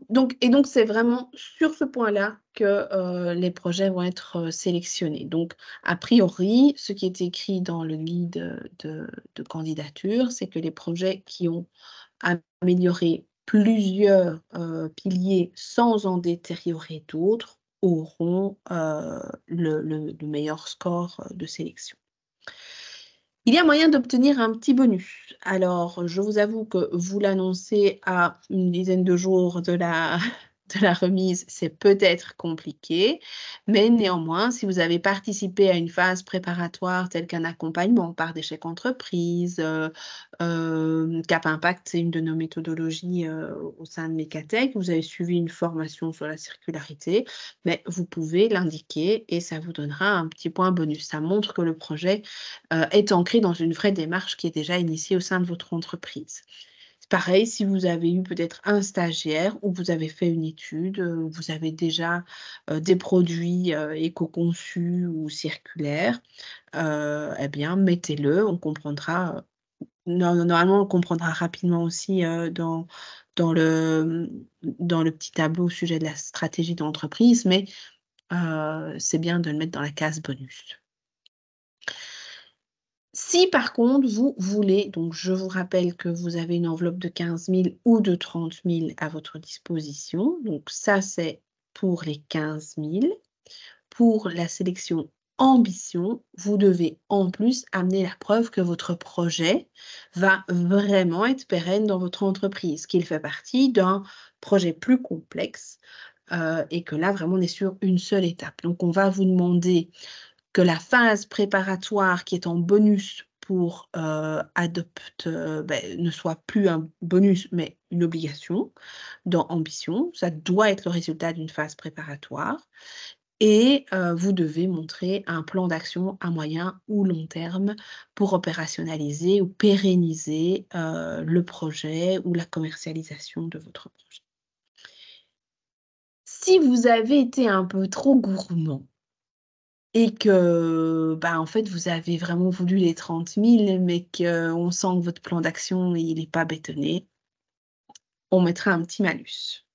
Speaker 1: Donc c'est vraiment sur ce point-là que les projets vont être sélectionnés. Donc, a priori, ce qui est écrit dans le guide de candidature, c'est que les projets qui ont amélioré plusieurs piliers sans en détériorer d'autres auront le meilleur score de sélection. Il y a moyen d'obtenir un petit bonus. Alors, je vous avoue que vous l'annoncer à une dizaine de jours de la de la remise, c'est peut-être compliqué, mais néanmoins, si vous avez participé à une phase préparatoire telle qu'un accompagnement par des chèques entreprises, Cap Impact, c'est une de nos méthodologies, au sein de Mecatech. Vous avez suivi une formation sur la circularité, mais vous pouvez l'indiquer et ça vous donnera un petit point bonus. Ça montre que le projet, est ancré dans une vraie démarche qui est déjà initiée au sein de votre entreprise. C'est pareil, si vous avez eu peut-être un stagiaire ou vous avez fait une étude, où vous avez déjà, des produits, éco-conçus ou circulaires, eh bien mettez-le, on comprendra, normalement on comprendra rapidement aussi, dans le petit tableau au sujet de la stratégie d'entreprise, mais c'est bien de le mettre dans la case bonus. Si par contre vous voulez, donc je vous rappelle que vous avez une enveloppe de 15 000 ou de 30 000 à votre disposition, donc ça c'est pour les 15 000. Pour la sélection ambition, vous devez en plus amener la preuve que votre projet va vraiment être pérenne dans votre entreprise, qu'il fait partie d'un projet plus complexe, et que là vraiment on est sur une seule étape. Donc on va vous demander que la phase préparatoire qui est en bonus pour, Adopt, ne soit plus un bonus, mais une obligation dans Ambition. Ça doit être le résultat d'une phase préparatoire et vous devez montrer un plan d'action à moyen ou long terme pour opérationnaliser ou pérenniser, le projet ou la commercialisation de votre projet. Si vous avez été un peu trop gourmand et que, en fait, vous avez vraiment voulu les 30 000, mais qu'on sent que votre plan d'action, il est pas bétonné, on mettra un petit malus.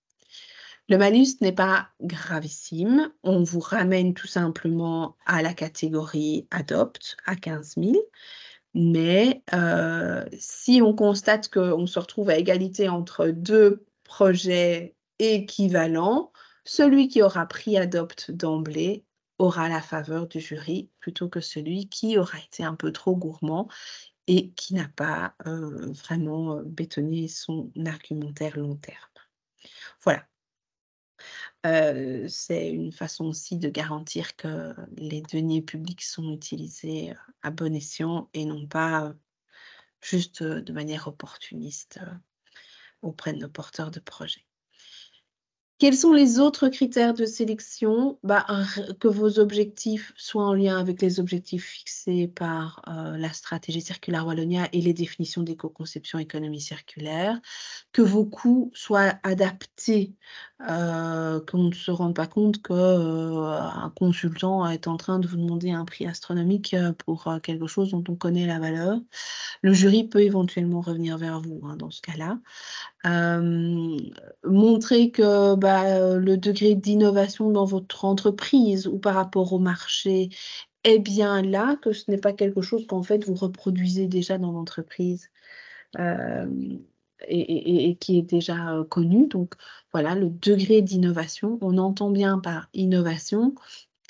Speaker 1: Le malus n'est pas gravissime, on vous ramène tout simplement à la catégorie Adopt à 15 000, mais si on constate qu'on se retrouve à égalité entre 2 projets équivalents, celui qui aura pris Adopt d'emblée aura la faveur du jury plutôt que celui qui aura été un peu trop gourmand et qui n'a pas, vraiment, bétonné son argumentaire long terme. Voilà. C'est une façon aussi de garantir que les deniers publics sont utilisés, à bon escient et non pas, juste, de manière opportuniste, auprès de nos porteurs de projets. Quels sont les autres critères de sélection? Que vos objectifs soient en lien avec les objectifs fixés par, la stratégie Circulaire Wallonia et les définitions d'éco-conception économie circulaire, que vos coûts soient adaptés, qu'on ne se rende pas compte que, un consultant est en train de vous demander un prix astronomique, pour, quelque chose dont on connaît la valeur. Le jury peut éventuellement revenir vers vous, hein, dans ce cas-là. Montrer que, le degré d'innovation dans votre entreprise ou par rapport au marché est bien là, que ce n'est pas quelque chose qu'en fait vous reproduisez déjà dans l'entreprise, hem et qui est déjà, connu. Donc voilà, le degré d'innovation, on entend bien par innovation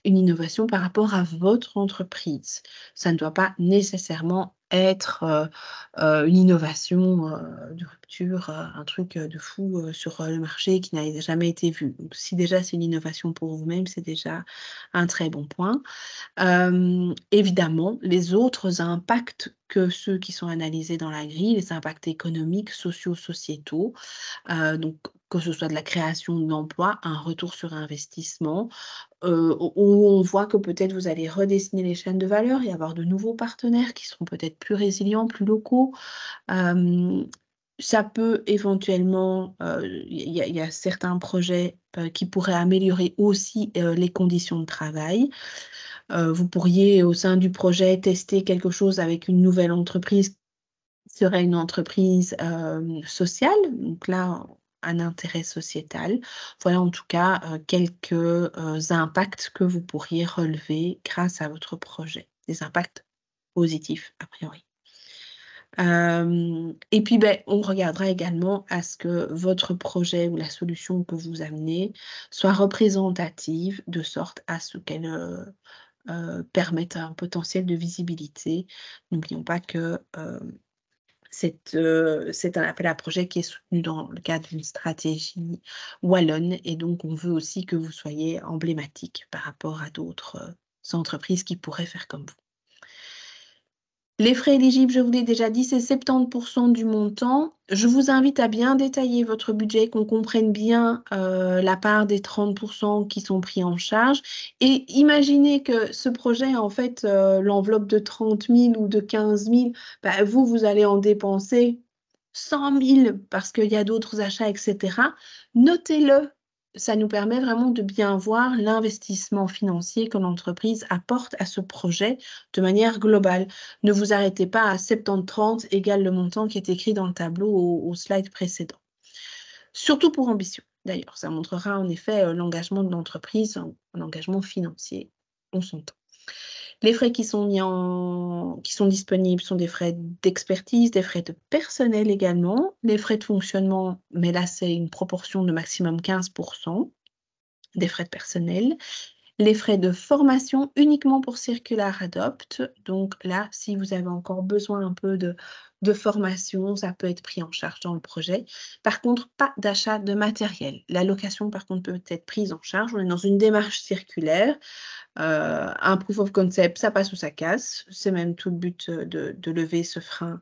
Speaker 1: une innovation par rapport à votre entreprise. Ça ne doit pas nécessairement être, une innovation, de rupture, un truc, de fou, sur, le marché qui n'a jamais été vu. Donc si déjà c'est une innovation pour vous-même, c'est déjà un très bon point. Évidemment, les autres impacts que ceux qui sont analysés dans la grille, les impacts économiques, sociaux, sociétaux, donc que ce soit de la création d'emplois, un retour sur investissement, où on voit que peut-être vous allez redessiner les chaînes de valeur et avoir de nouveaux partenaires qui seront peut-être plus résilients, plus locaux. Hem, Ça peut éventuellement, il y a certains projets, qui pourraient améliorer aussi, les conditions de travail. Vous pourriez au sein du projet tester quelque chose avec une nouvelle entreprise qui serait une entreprise, sociale, donc là, un intérêt sociétal. Voilà en tout cas, quelques, impacts que vous pourriez relever grâce à votre projet. Des impacts positifs a priori. Et puis, on regardera également à ce que votre projet ou la solution que vous amenez soit représentative de sorte à ce qu'elle, permettent un potentiel de visibilité. N'oublions pas que c'est un appel à projet qui est soutenu dans le cadre d'une stratégie wallonne et donc on veut aussi que vous soyez emblématique par rapport à d'autres entreprises qui pourraient faire comme vous. Les frais éligibles, je vous l'ai déjà dit, c'est 70% du montant. Je vous invite à bien détailler votre budget, qu'on comprenne bien la part des 30% qui sont pris en charge. Et imaginez que ce projet, en fait, l'enveloppe de 30 000 ou de 15 000, bah, vous allez en dépenser 100 000 parce qu'il y a d'autres achats, etc. Notez-le. Ça nous permet vraiment de bien voir l'investissement financier que l'entreprise apporte à ce projet de manière globale. Ne vous arrêtez pas à 70-30 égale le montant qui est écrit dans le tableau au slide précédent. Surtout pour ambition, d'ailleurs. Ça montrera en effet l'engagement de l'entreprise, l'engagement financier, on s'entend. Les frais qui sont disponibles sont des frais d'expertise, des frais de personnel également, les frais de fonctionnement, mais là c'est une proportion de maximum 15% des frais de personnel, les frais de formation uniquement pour Circular Adopt. Donc là, si vous avez encore besoin un peu de formation, ça peut être pris en charge dans le projet. Par contre, pas d'achat de matériel. La location, par contre, peut être prise en charge. On est dans une démarche circulaire. Un proof of concept, ça passe ou ça casse. C'est même tout le but de lever ce frein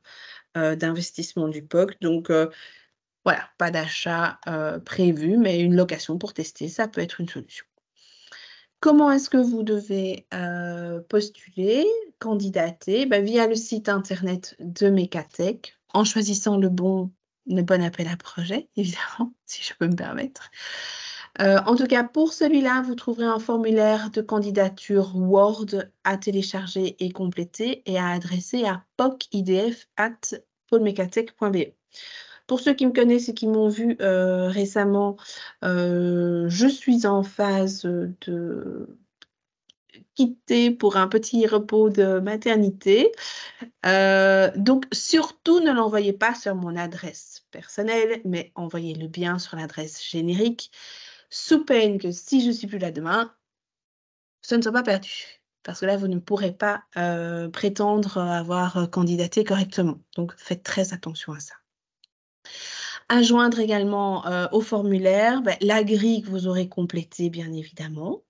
Speaker 1: d'investissement du POC. Donc, voilà, pas d'achat prévu, mais une location pour tester, ça peut être une solution. Comment est-ce que vous devez postuler, candidater? Via le site internet de Mecatech, en choisissant le bon appel à projet, évidemment, si je peux me permettre. En tout cas, pour celui-là, vous trouverez un formulaire de candidature Word à télécharger et compléter et à adresser à pocidf@polmecatech.be. Pour ceux qui me connaissent et qui m'ont vu récemment, je suis en phase de quitter pour un petit repos de maternité. Donc surtout ne l'envoyez pas sur mon adresse personnelle, mais envoyez-le bien sur l'adresse générique, sous peine que si je ne suis plus là demain, ce ne soit pas perdu. Parce que là, vous ne pourrez pas prétendre avoir candidaté correctement. Donc faites très attention à ça. À joindre également au formulaire, la grille que vous aurez complétée, bien évidemment.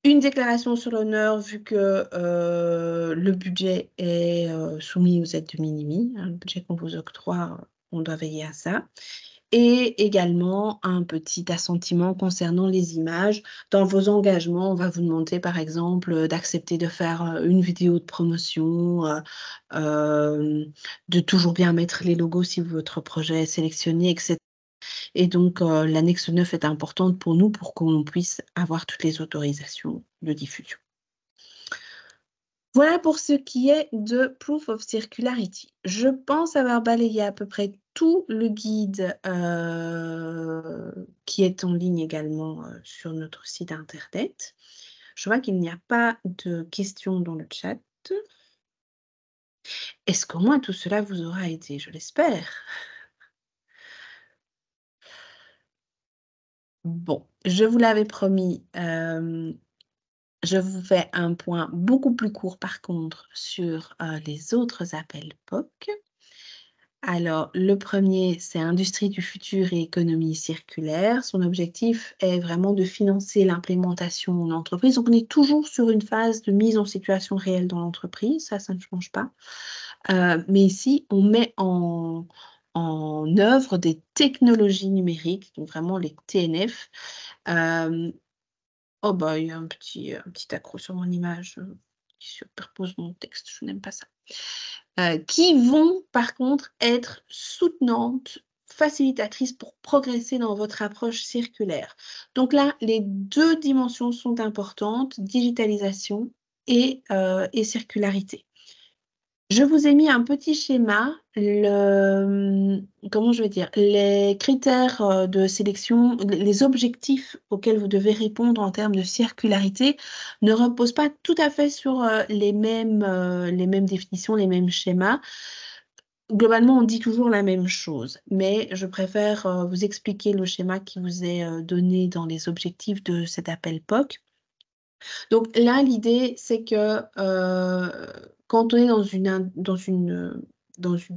Speaker 1: Une déclaration sur l'honneur, vu que le budget est soumis aux aides de minimis. Hein, le budget qu'on vous octroie, on doit veiller à ça. Et également un petit assentiment concernant les images. Dans vos engagements, on va vous demander par exemple d'accepter de faire une vidéo de promotion, de toujours bien mettre les logos si votre projet est sélectionné, etc. Et donc l'annexe 9 est importante pour nous pour qu'on puisse avoir toutes les autorisations de diffusion. Voilà pour ce qui est de Proof of Circularity. Je pense avoir balayé à peu près tout le guide qui est en ligne également sur notre site internet. Je vois qu'il n'y a pas de questions dans le chat. Est-ce qu'au moins tout cela vous aura aidé? Je l'espère. Bon, je vous l'avais promis, je vous fais un point beaucoup plus court par contre sur les autres appels POC. Alors, le premier, c'est Industrie du futur et économie circulaire. Son objectif est vraiment de financer l'implémentation en entreprise. Donc, on est toujours sur une phase de mise en situation réelle dans l'entreprise, ça ne change pas. Mais ici, on met en œuvre des technologies numériques, donc vraiment les TNF. Oh il y a un petit accroc sur mon image qui superpose mon texte, je n'aime pas ça. Qui vont par contre être soutenantes, facilitatrices pour progresser dans votre approche circulaire. Donc là, les deux dimensions sont importantes, digitalisation et circularité. Je vous ai mis un petit schéma, comment je vais dire, les critères de sélection, les objectifs auxquels vous devez répondre en termes de circularité ne reposent pas tout à fait sur les mêmes définitions, les mêmes schémas. Globalement, on dit toujours la même chose, mais je préfère vous expliquer le schéma qui vous est donné dans les objectifs de cet appel POC. Donc là, l'idée, c'est que quand on est dans une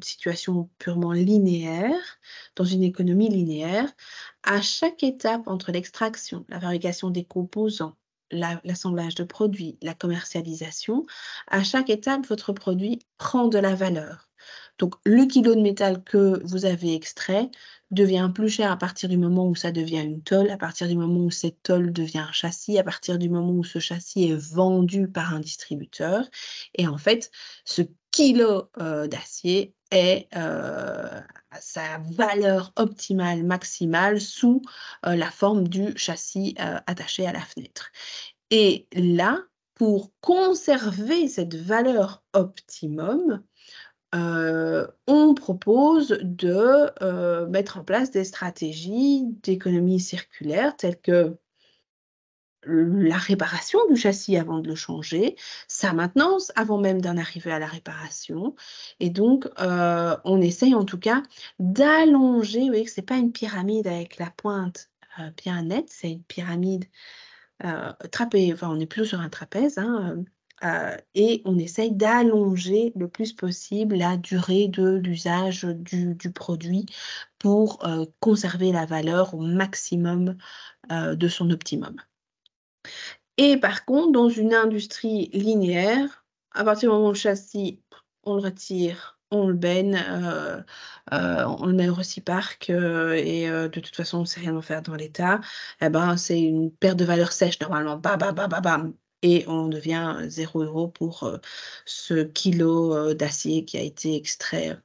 Speaker 1: situation purement linéaire, dans une économie linéaire, à chaque étape entre l'extraction, la fabrication des composants, l'assemblage de produits, la commercialisation, à chaque étape, votre produit prend de la valeur. Donc le kilo de métal que vous avez extrait devient plus cher à partir du moment où ça devient une tôle, à partir du moment où cette tôle devient un châssis, à partir du moment où ce châssis est vendu par un distributeur. Et en fait, ce kilo d'acier est à sa valeur optimale, maximale, sous la forme du châssis attaché à la fenêtre. Et là, pour conserver cette valeur optimum, on propose de mettre en place des stratégies d'économie circulaire telles que la réparation du châssis avant de le changer, sa maintenance avant même d'en arriver à la réparation. Et donc, on essaye en tout cas d'allonger, vous voyez que c'est pas une pyramide avec la pointe bien nette, c'est une pyramide enfin on est plutôt sur un trapèze, hein, et on essaye d'allonger le plus possible la durée de l'usage du produit pour conserver la valeur au maximum de son optimum. Et par contre, dans une industrie linéaire, à partir du moment où le châssis, on le retire, on le benne, on le met au recyparc, et de toute façon, on ne sait rien en faire dans l'état, et ben, c'est une perte de valeur sèche normalement, bam, bam, bam, bam, bam, et on devient 0 € pour ce kilo d'acier qui a été extrait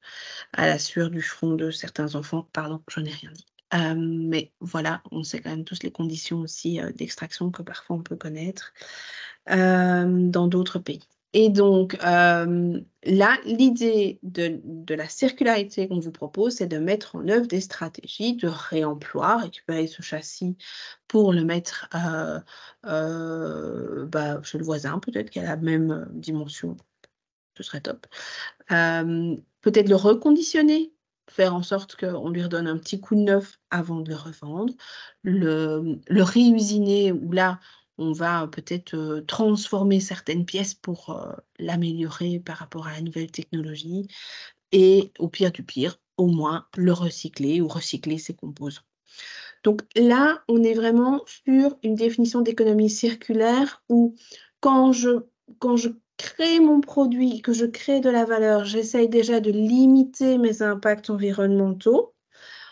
Speaker 1: à la sueur du front de certains enfants. Pardon, je n'ai rien dit. Mais voilà, on sait quand même tous les conditions aussi d'extraction que parfois on peut connaître dans d'autres pays. Et donc là, l'idée de la circularité qu'on vous propose, c'est de mettre en œuvre des stratégies de réemploi, récupérer ce châssis pour le mettre chez le voisin, peut-être qu'il a la même dimension, ce serait top. Peut-être le reconditionner, faire en sorte qu'on lui redonne un petit coup de neuf avant de le revendre. Le réusiner, où là, on va peut-être transformer certaines pièces pour l'améliorer par rapport à la nouvelle technologie. Et au pire du pire, au moins le recycler ou recycler ses composants. Donc là, on est vraiment sur une définition d'économie circulaire où quand je crée mon produit, que je crée de la valeur, j'essaye déjà de limiter mes impacts environnementaux.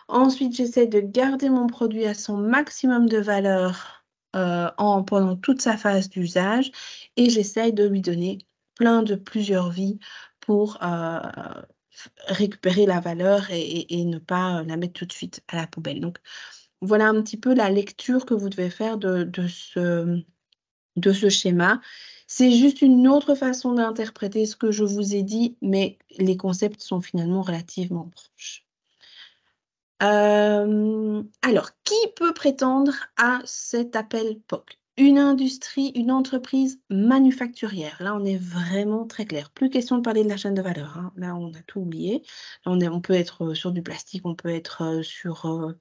Speaker 1: Ensuite, j'essaie de garder mon produit à son maximum de valeur pendant toute sa phase d'usage et j'essaye de lui donner plusieurs vies pour récupérer la valeur et ne pas la mettre tout de suite à la poubelle. Donc, voilà un petit peu la lecture que vous devez faire de ce schéma. C'est juste une autre façon d'interpréter ce que je vous ai dit, mais les concepts sont finalement relativement proches. Alors, qui peut prétendre à cet appel POC? Une industrie, une entreprise manufacturière. Là, on est vraiment très clair. Plus question de parler de la chaîne de valeur, hein. Là, on a tout oublié. On peut être sur du plastique, on peut être sur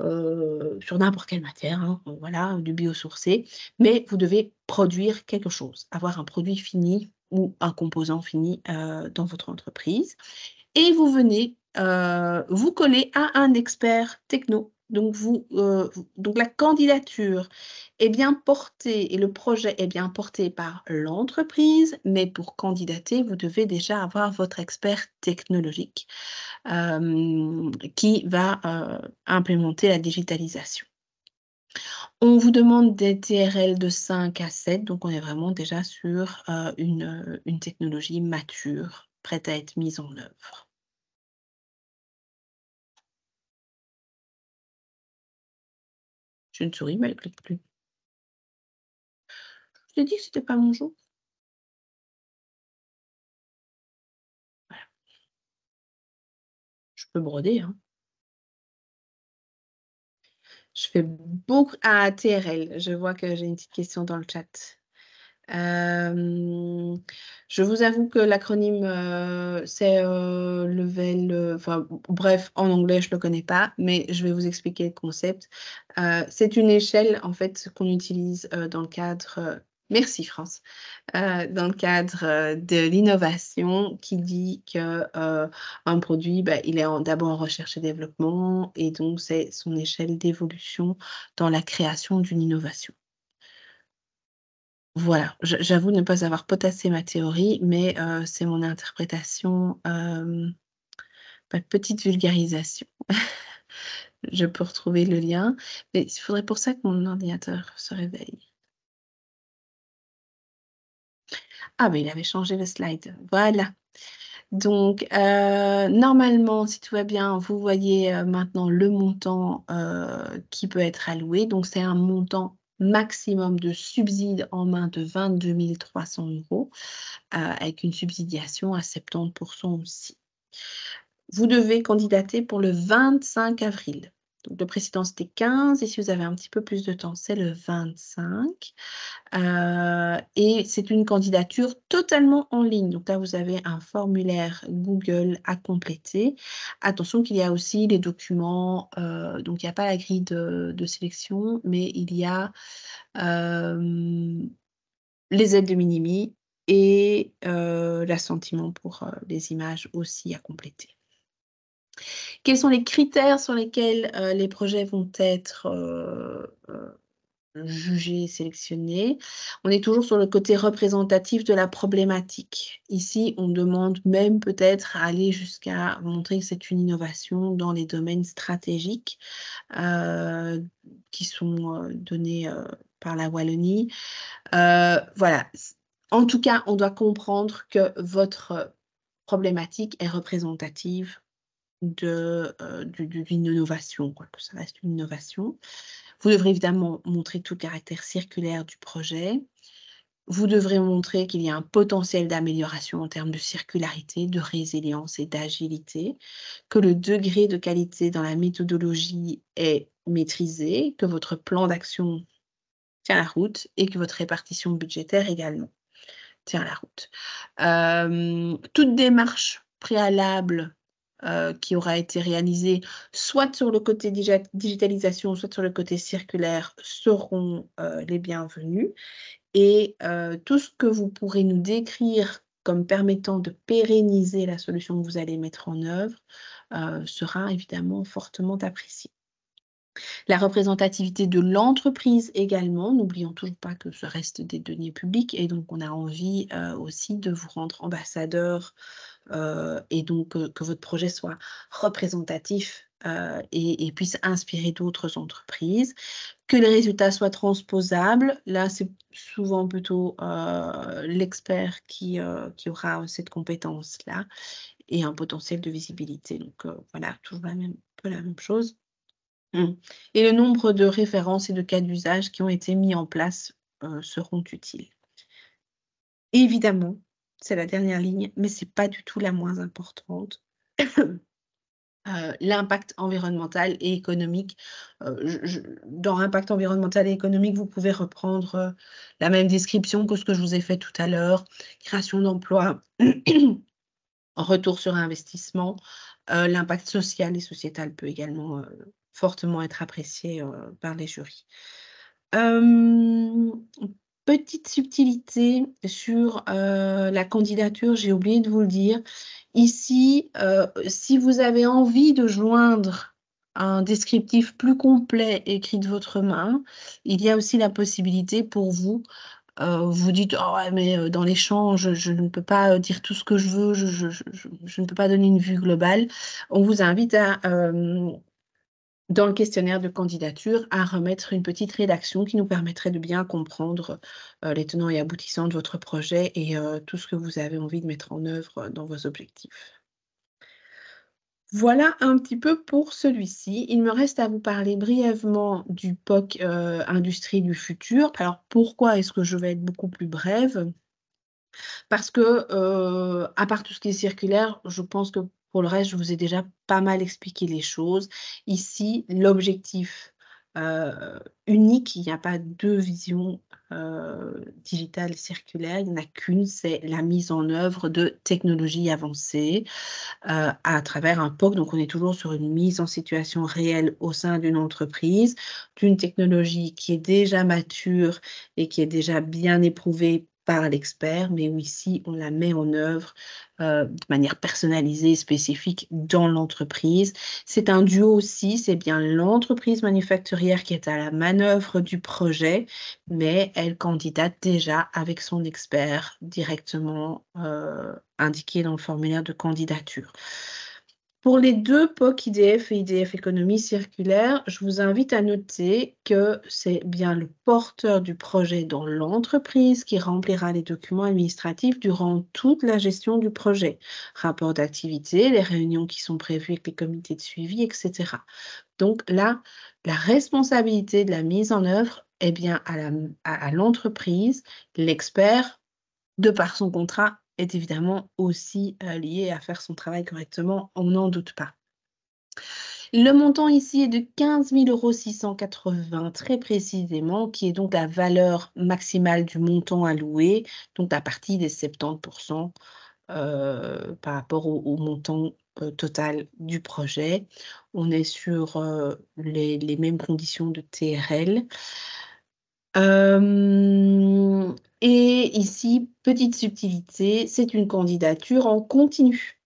Speaker 1: n'importe quelle matière, hein, voilà, du biosourcé, mais vous devez produire quelque chose, avoir un produit fini ou un composant fini dans votre entreprise. Et vous venez vous coller à un expert techno. Donc, donc la candidature est bien portée et le projet est bien porté par l'entreprise, mais pour candidater, vous devez déjà avoir votre expert technologique qui va implémenter la digitalisation. On vous demande des TRL de 5 à 7, donc on est vraiment déjà sur une technologie mature, prête à être mise en œuvre. J'ai une souris, mais elle ne clique plus. Je t'ai dit que c'était pas mon jour. Voilà. Je peux broder, hein. Je fais beaucoup TRL, je vois que j'ai une petite question dans le chat. Je vous avoue que l'acronyme, c'est level, enfin bref, en anglais, je ne le connais pas, mais je vais vous expliquer le concept. C'est une échelle, en fait, qu'on utilise dans le cadre Merci France. Dans le cadre de l'innovation qui dit que un produit, il est d'abord en recherche et développement et donc c'est son échelle d'évolution dans la création d'une innovation. Voilà, j'avoue ne pas avoir potassé ma théorie, mais c'est mon interprétation, petite vulgarisation. Je peux retrouver le lien, mais il faudrait pour ça que mon ordinateur se réveille. Ah, mais il avait changé le slide, voilà. Donc, normalement, si tout va bien, vous voyez, maintenant le montant, qui peut être alloué. Donc c'est un montant maximum de subsides en main de 22 300 €, avec une subsidiation à 70 aussi. Vous devez candidater pour le 25 avril. Donc le précédent, c'était 15 et si vous avez un petit peu plus de temps, c'est le 25. Et c'est une candidature totalement en ligne. Donc là, vous avez un formulaire Google à compléter. Attention qu'il y a aussi les documents, donc il n'y a pas la grille de sélection, mais il y a, les aides de minimis et l'assentiment pour, les images aussi à compléter. Quels sont les critères sur lesquels, les projets vont être, jugés, sélectionnés? On est toujours sur le côté représentatif de la problématique. Ici, on demande même peut-être à aller jusqu'à montrer que c'est une innovation dans les domaines stratégiques, heu, qui sont, donnés, par la Wallonie. Voilà, en tout cas, on doit comprendre que votre problématique est représentative d'une innovation, quoi, que ça reste une innovation. Vous devrez évidemment montrer tout le caractère circulaire du projet. Vous devrez montrer qu'il y a un potentiel d'amélioration en termes de circularité, de résilience et d'agilité, que le degré de qualité dans la méthodologie est maîtrisé, que votre plan d'action tient la route et que votre répartition budgétaire également tient la route. Toute démarche préalable, qui aura été réalisée, soit sur le côté digitalisation, soit sur le côté circulaire, seront, les bienvenus et tout ce que vous pourrez nous décrire comme permettant de pérenniser la solution que vous allez mettre en œuvre, sera évidemment fortement apprécié. La représentativité de l'entreprise également, n'oublions toujours pas que ce reste des deniers publics et donc on a envie, aussi de vous rendre ambassadeur, et donc que votre projet soit représentatif, et puisse inspirer d'autres entreprises. Que les résultats soient transposables, là c'est souvent plutôt, l'expert qui aura cette compétence-là et un potentiel de visibilité donc voilà, toujours la même chose. Mmh. Et le nombre de références et de cas d'usage qui ont été mis en place, seront utiles. Évidemment, c'est la dernière ligne, mais c'est pas du tout la moins importante. L'impact environnemental et économique, je dans impact environnemental et économique, vous pouvez reprendre, la même description que ce que je vous ai fait tout à l'heure. Création d'emplois, retour sur investissement, l'impact social et sociétal peut également, fortement être apprécié, par les jurys. Hem, Petite subtilité sur, la candidature, j'ai oublié de vous le dire. Ici, si vous avez envie de joindre un descriptif plus complet écrit de votre main, il y a aussi la possibilité pour vous, vous dites: «Oh ouais, mais dans l'échange, je ne peux pas, dire tout ce que je veux, je ne peux pas donner une vue globale». On vous invite à, dans le questionnaire de candidature, à remettre une petite rédaction qui nous permettrait de bien comprendre, les tenants et aboutissants de votre projet et tout ce que vous avez envie de mettre en œuvre, dans vos objectifs. Voilà un petit peu pour celui-ci. Il me reste à vous parler brièvement du POC, Industrie du futur. Alors pourquoi est-ce que je vais être beaucoup plus brève? Parce que, à part tout ce qui est circulaire, je pense que pour le reste, je vous ai déjà pas mal expliqué les choses. Ici, l'objectif, unique. Il n'y a pas deux visions digitales circulaires, il n'y en a qu'une, c'est la mise en œuvre de technologies avancées à travers un POC. Donc, on est toujours sur une mise en situation réelle au sein d'une entreprise, d'une technologie qui est déjà mature et qui est déjà bien éprouvée par l'expert, mais où ici, on la met en œuvre de manière personnalisée, spécifique dans l'entreprise. C'est un duo aussi, c'est bien l'entreprise manufacturière qui est à la manœuvre du projet, mais elle candidate déjà avec son expert directement indiqué dans le formulaire de candidature. Pour les deux POC IDF et IDF économie circulaire, je vous invite à noter que c'est bien le porteur du projet dans l'entreprise qui remplira les documents administratifs durant toute la gestion du projet. Rapport d'activité, les réunions qui sont prévues avec les comités de suivi, etc. Donc là, la responsabilité de la mise en œuvre est bien à l'entreprise. L'expert, de par son contrat, est évidemment aussi lié à faire son travail correctement, on n'en doute pas. Le montant ici est de 15 680 € très précisément, qui est donc la valeur maximale du montant alloué, donc la partie des 70% par rapport au montant total du projet. On est sur les mêmes conditions de TRL. Et ici, petite subtilité, c'est une candidature en continu.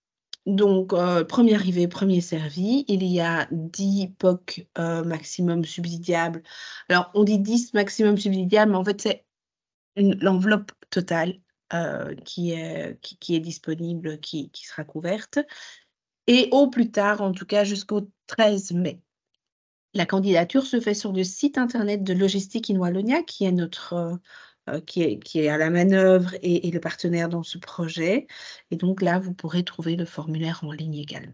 Speaker 1: Donc, premier arrivé, premier servi. Il y a 10 POC maximum subsidiables. Alors, on dit 10 maximum subsidiables, mais en fait, c'est l'enveloppe totale qui est disponible, qui sera couverte. Et au plus tard, en tout cas jusqu'au 13 mai. La candidature se fait sur le site internet de Logistique in Wallonia, qui est notre qui est à la manœuvre et le partenaire dans ce projet. Et donc là, vous pourrez trouver le formulaire en ligne également.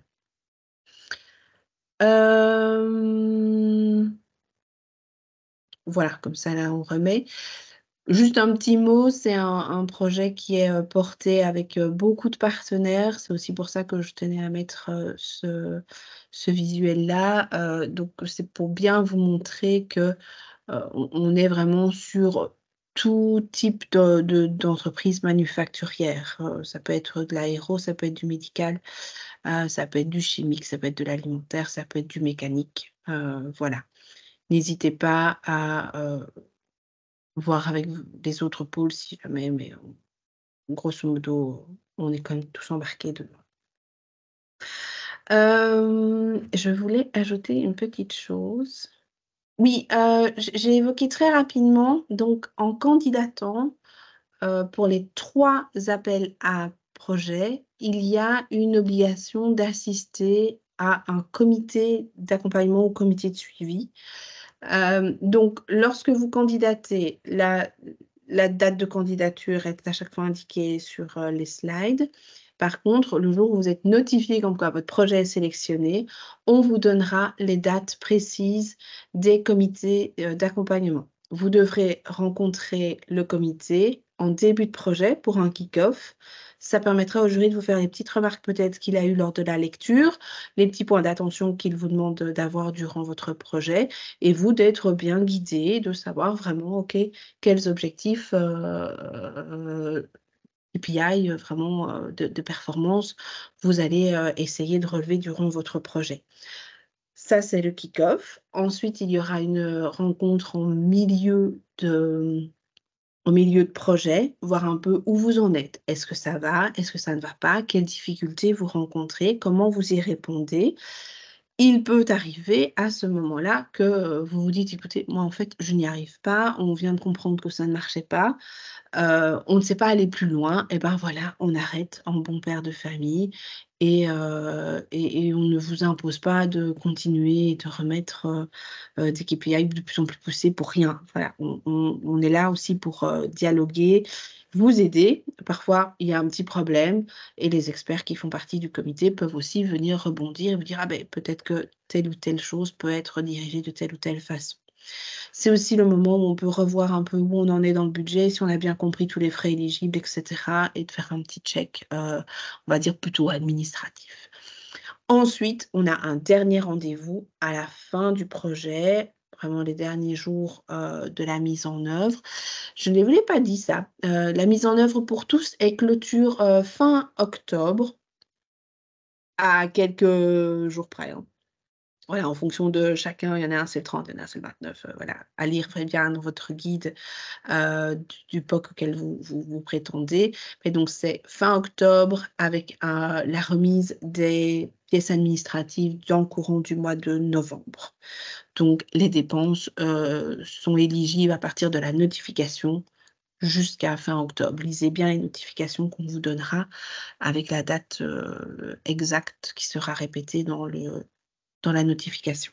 Speaker 1: Voilà, comme ça là, on remet. Juste un petit mot, c'est un projet qui est porté avec beaucoup de partenaires. C'est aussi pour ça que je tenais à mettre ce visuel-là. Donc, c'est pour bien vous montrer que on est vraiment sur tout type d'entreprise manufacturière. Ça peut être de l'aéro, ça peut être du médical, ça peut être du chimique, ça peut être de l'alimentaire, ça peut être du mécanique. Voilà. N'hésitez pas à voir avec les autres pôles si jamais, mais grosso modo, on est quand même tous embarqués dedans. Je voulais ajouter une petite chose. Oui, j'ai évoqué très rapidement, donc en candidatant, pour les 3 appels à projets, il y a une obligation d'assister à un comité d'accompagnement ou comité de suivi. Donc lorsque vous candidatez, la date de candidature est à chaque fois indiquée sur, les slides. Par contre, le jour où vous êtes notifié comme quoi votre projet est sélectionné, on vous donnera les dates précises des comités, d'accompagnement. Vous devrez rencontrer le comité en début de projet pour un kick-off. Ça permettra au jury de vous faire les petites remarques peut-être qu'il a eues lors de la lecture, les petits points d'attention qu'il vous demande d'avoir durant votre projet et vous d'être bien guidé, de savoir vraiment, OK, quels objectifs, KPI vraiment de performance vous allez essayer de relever durant votre projet. Ça, c'est le kick-off. Ensuite, il y aura une rencontre en milieu de projet, voir un peu où vous en êtes. Est-ce que ça va? Est-ce que ça ne va pas? Quelles difficultés vous rencontrez? Comment vous y répondez? Il peut arriver à ce moment-là que vous vous dites: «Écoutez, moi, en fait, je n'y arrive pas. On vient de comprendre que ça ne marchait pas. On ne sait pas aller plus loin». Et ben, voilà, on arrête en bon père de famille et on ne vous impose pas de continuer et de remettre, des KPI de plus en plus poussés pour rien. Voilà, on est là aussi pour, dialoguer, vous aider. Parfois, il y a un petit problème et les experts qui font partie du comité peuvent aussi venir rebondir et vous dire: «Ah beh, peut-être que telle ou telle chose peut être dirigée de telle ou telle façon». C'est aussi le moment où on peut revoir un peu où on en est dans le budget, si on a bien compris tous les frais éligibles et cetera et de faire un petit check, on va dire plutôt administratif. Ensuite, on a un dernier rendez-vous à la fin du projet, vraiment les derniers jours de la mise en œuvre. Je ne vous ai pas dit ça. La mise en œuvre pour tous est clôture fin octobre, à quelques jours près, hein. Voilà, en fonction de chacun, il y en a un c'est le 30, il y en a un c'est le 29, voilà. À lire très bien dans votre guide du POC auquel vous prétendez. Mais donc c'est fin octobre avec la remise des pièces administratives dans le courant du mois de novembre. Donc les dépenses sont éligibles à partir de la notification jusqu'à fin octobre. Lisez bien les notifications qu'on vous donnera avec la date exacte qui sera répétée dans la notification.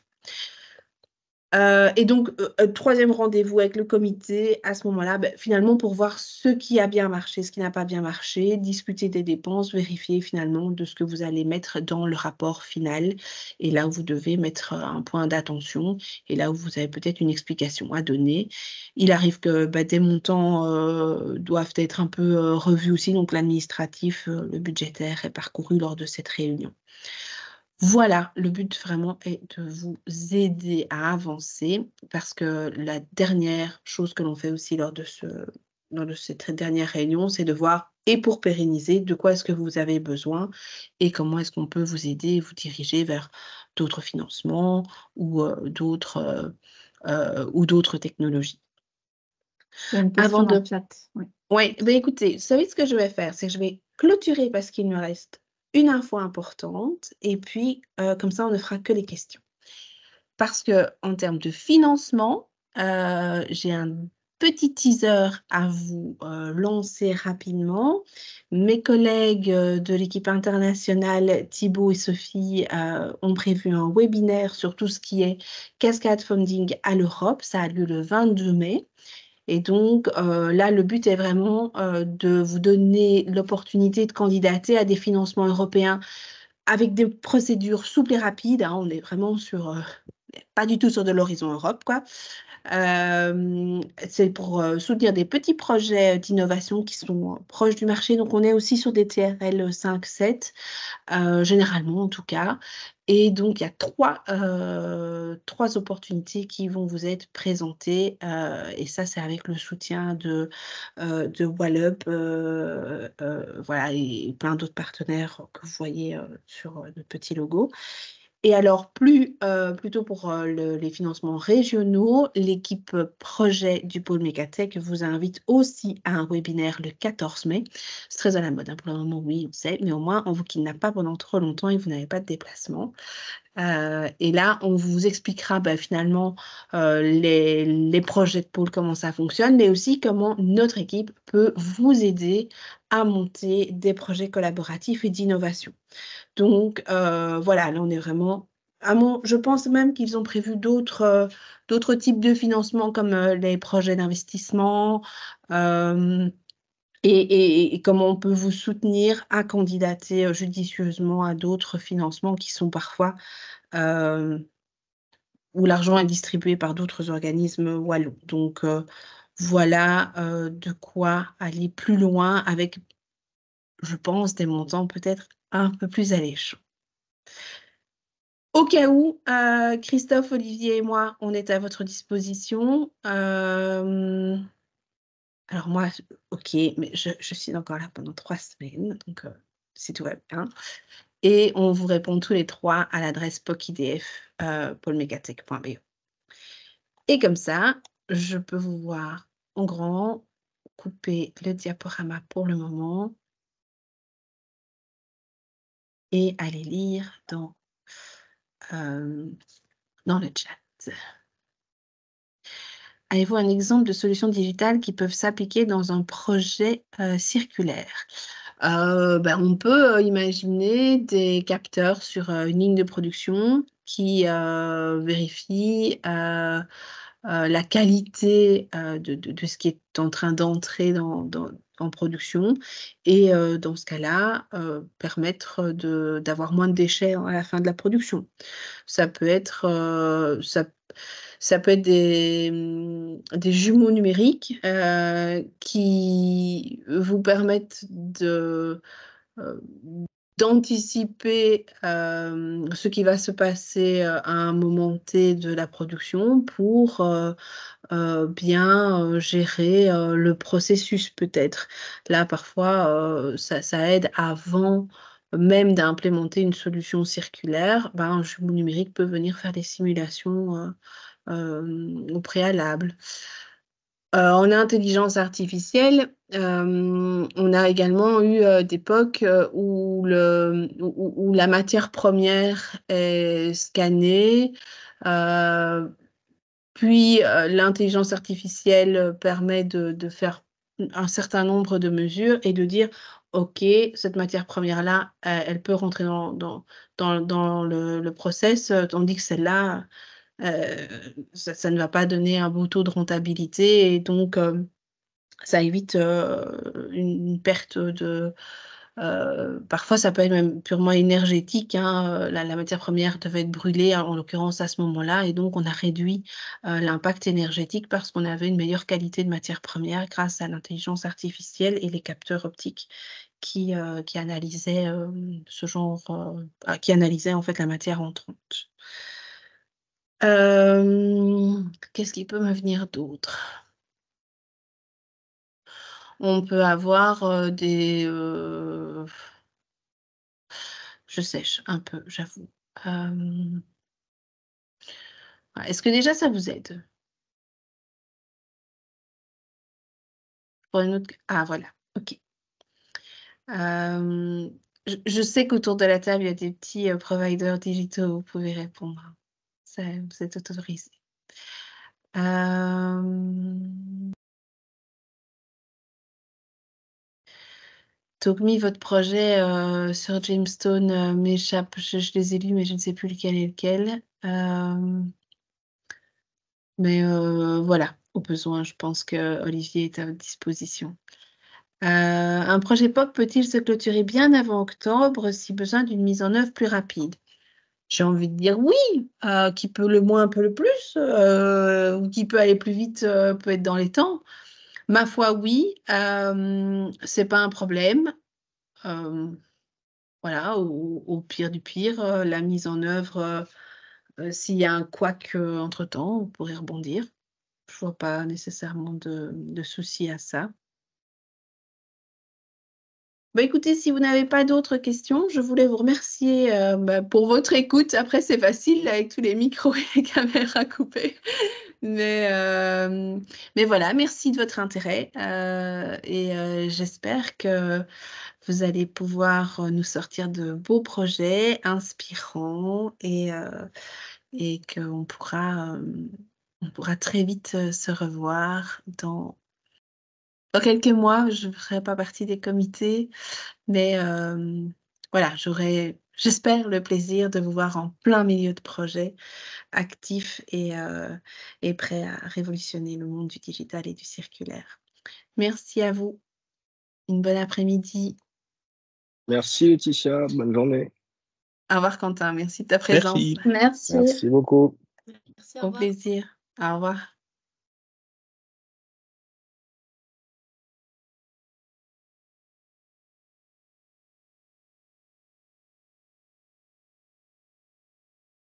Speaker 1: Et donc, 3e rendez-vous avec le comité, à ce moment-là, finalement, pour voir ce qui a bien marché, ce qui n'a pas bien marché, discuter des dépenses, vérifier finalement de ce que vous allez mettre dans le rapport final. Et là où vous devez mettre un point d'attention et là où vous avez peut-être une explication à donner. Il arrive que des montants doivent être un peu revus aussi, donc l'administratif, le budgétaire est parcouru lors de cette réunion. Voilà, le but vraiment est de vous aider à avancer parce que la dernière chose que l'on fait aussi lors de cette dernière réunion, c'est de voir et pour pérenniser, de quoi est-ce que vous avez besoin et comment est-ce qu'on peut vous aider et vous diriger vers d'autres financements ou d'autres technologies.
Speaker 2: Il y a une
Speaker 1: Avant
Speaker 2: question dans
Speaker 1: de
Speaker 2: le chat. Oui.
Speaker 1: Ouais, écoutez, vous savez ce que je vais faire? C'est que je vais clôturer parce qu'il me reste une info importante et puis, comme ça, on ne fera que les questions. Parce qu'en termes de financement, j'ai un petit teaser à vous, lancer rapidement. Mes collègues, de l'équipe internationale, Thibaut et Sophie, ont prévu un webinaire sur tout ce qui est cascade funding à l'Europe. Ça a lieu le 22 mai. Et donc, là, le but est vraiment de vous donner l'opportunité de candidater à des financements européens avec des procédures souples et rapides, hein. On est vraiment pas du tout sur de l'horizon Europe, quoi. C'est pour soutenir des petits projets d'innovation qui sont proches du marché. Donc, on est aussi sur des TRL 5-7, généralement en tout cas. Et donc, il y a trois opportunités qui vont vous être présentées. Et ça, c'est avec le soutien de Wallup, voilà, et plein d'autres partenaires que vous voyez sur le petit logo. Et alors, plutôt pour les financements régionaux, l'équipe projet du pôle Mégatech vous invite aussi à un webinaire le 14 mai. C'est très à la mode, hein, pour le moment, oui, on sait, mais au moins, on vous kidnappe pas pendant trop longtemps et vous n'avez pas de déplacement. Et là, on vous expliquera finalement les projets de pôle, comment ça fonctionne, mais aussi comment notre équipe peut vous aider à monter des projets collaboratifs et d'innovation. Donc, voilà, là, on est vraiment je pense même qu'ils ont prévu d'autres types de financements comme les projets d'investissement, et comment on peut vous soutenir à candidater judicieusement à d'autres financements qui sont parfois où l'argent est distribué par d'autres organismes wallons. Donc, voilà de quoi aller plus loin avec, je pense, des montants peut-être un peu plus alléchants. Au cas où, Christophe, Olivier et moi, on est à votre disposition. Alors moi, OK, mais je suis encore là pendant 3 semaines, donc si tout va bien. Et on vous répond tous les 3 à l'adresse pocidf, paulmegatech.be. Et comme ça, je peux vous voir en grand, couper le diaporama pour le moment et aller lire dans le chat. Avez-vous un exemple de solutions digitales qui peuvent s'appliquer dans un projet circulaire? On peut imaginer des capteurs sur une ligne de production qui vérifient la qualité de ce qui est en train d'entrer en production et dans ce cas-là, permettre d'avoir moins de déchets à la fin de la production. Ça peut être des jumeaux numériques qui vous permettent d'anticiper ce qui va se passer à un moment T de la production pour bien gérer le processus peut-être. Là, parfois, ça aide avant même d'implémenter une solution circulaire, ben, un jumeau numérique peut venir faire des simulations au préalable. En intelligence artificielle, on a également eu d'époques où la matière première est scannée, puis l'intelligence artificielle permet de faire un certain nombre de mesures et de dire: «OK, cette matière première-là, elle peut rentrer dans le process, tandis que celle-là, ça ne va pas donner un beau taux de rentabilité» et donc ça évite, une perte de parfois ça peut être même purement énergétique, hein, la matière première devait être brûlée, en l'occurrence à ce moment-là et donc on a réduit, l'impact énergétique parce qu'on avait une meilleure qualité de matière première grâce à l'intelligence artificielle et les capteurs optiques qui analysaient, ce genre, qui analysaient en fait la matière entrante. Qu'est-ce qui peut me venir d'autre? On peut avoir, je sèche un peu, j'avoue. Hem, est-ce que déjà ça vous aide? Pour une autre voilà, OK. Hem, je sais qu'autour de la table, il y a des petits, providers digitaux, vous pouvez répondre, hein. Vous êtes autorisés. Hem, Togmi, votre projet, sur Gemstone, m'échappe. Je les ai lus, mais je ne sais plus lequel est lequel. Mais voilà, au besoin, je pense qu'Olivier est à votre disposition. Un projet POC peut-il se clôturer bien avant octobre si besoin d'une mise en œuvre plus rapide? J'ai envie de dire oui, qui peut le moins peut le plus, ou qui peut aller plus vite, peut être dans les temps. Ma foi, oui, c'est pas un problème. Hem, voilà, au pire du pire, la mise en œuvre, s'il y a un couac, entre-temps, on pourrait rebondir. Je vois pas nécessairement de souci à ça. Bah, écoutez, si vous n'avez pas d'autres questions, je voulais vous remercier, pour votre écoute. Après, c'est facile là, avec tous les micros et les caméras coupées. Mais, mais voilà, merci de votre intérêt, et j'espère que vous allez pouvoir, nous sortir de beaux projets inspirants et on pourra très vite, se revoir dans quelques mois. Je ne ferai pas partie des comités, mais voilà, j'espère, le plaisir de vous voir en plein milieu de projet, actif et prêt à révolutionner le monde du digital et du circulaire. Merci à vous. Une bonne après-midi.
Speaker 3: Merci Laetitia, bonne journée.
Speaker 1: Au revoir Quentin, merci de ta présence.
Speaker 3: Merci.
Speaker 2: Merci.
Speaker 3: Merci beaucoup.
Speaker 2: Merci, au
Speaker 1: Au
Speaker 2: revoir.
Speaker 1: plaisir. Au revoir.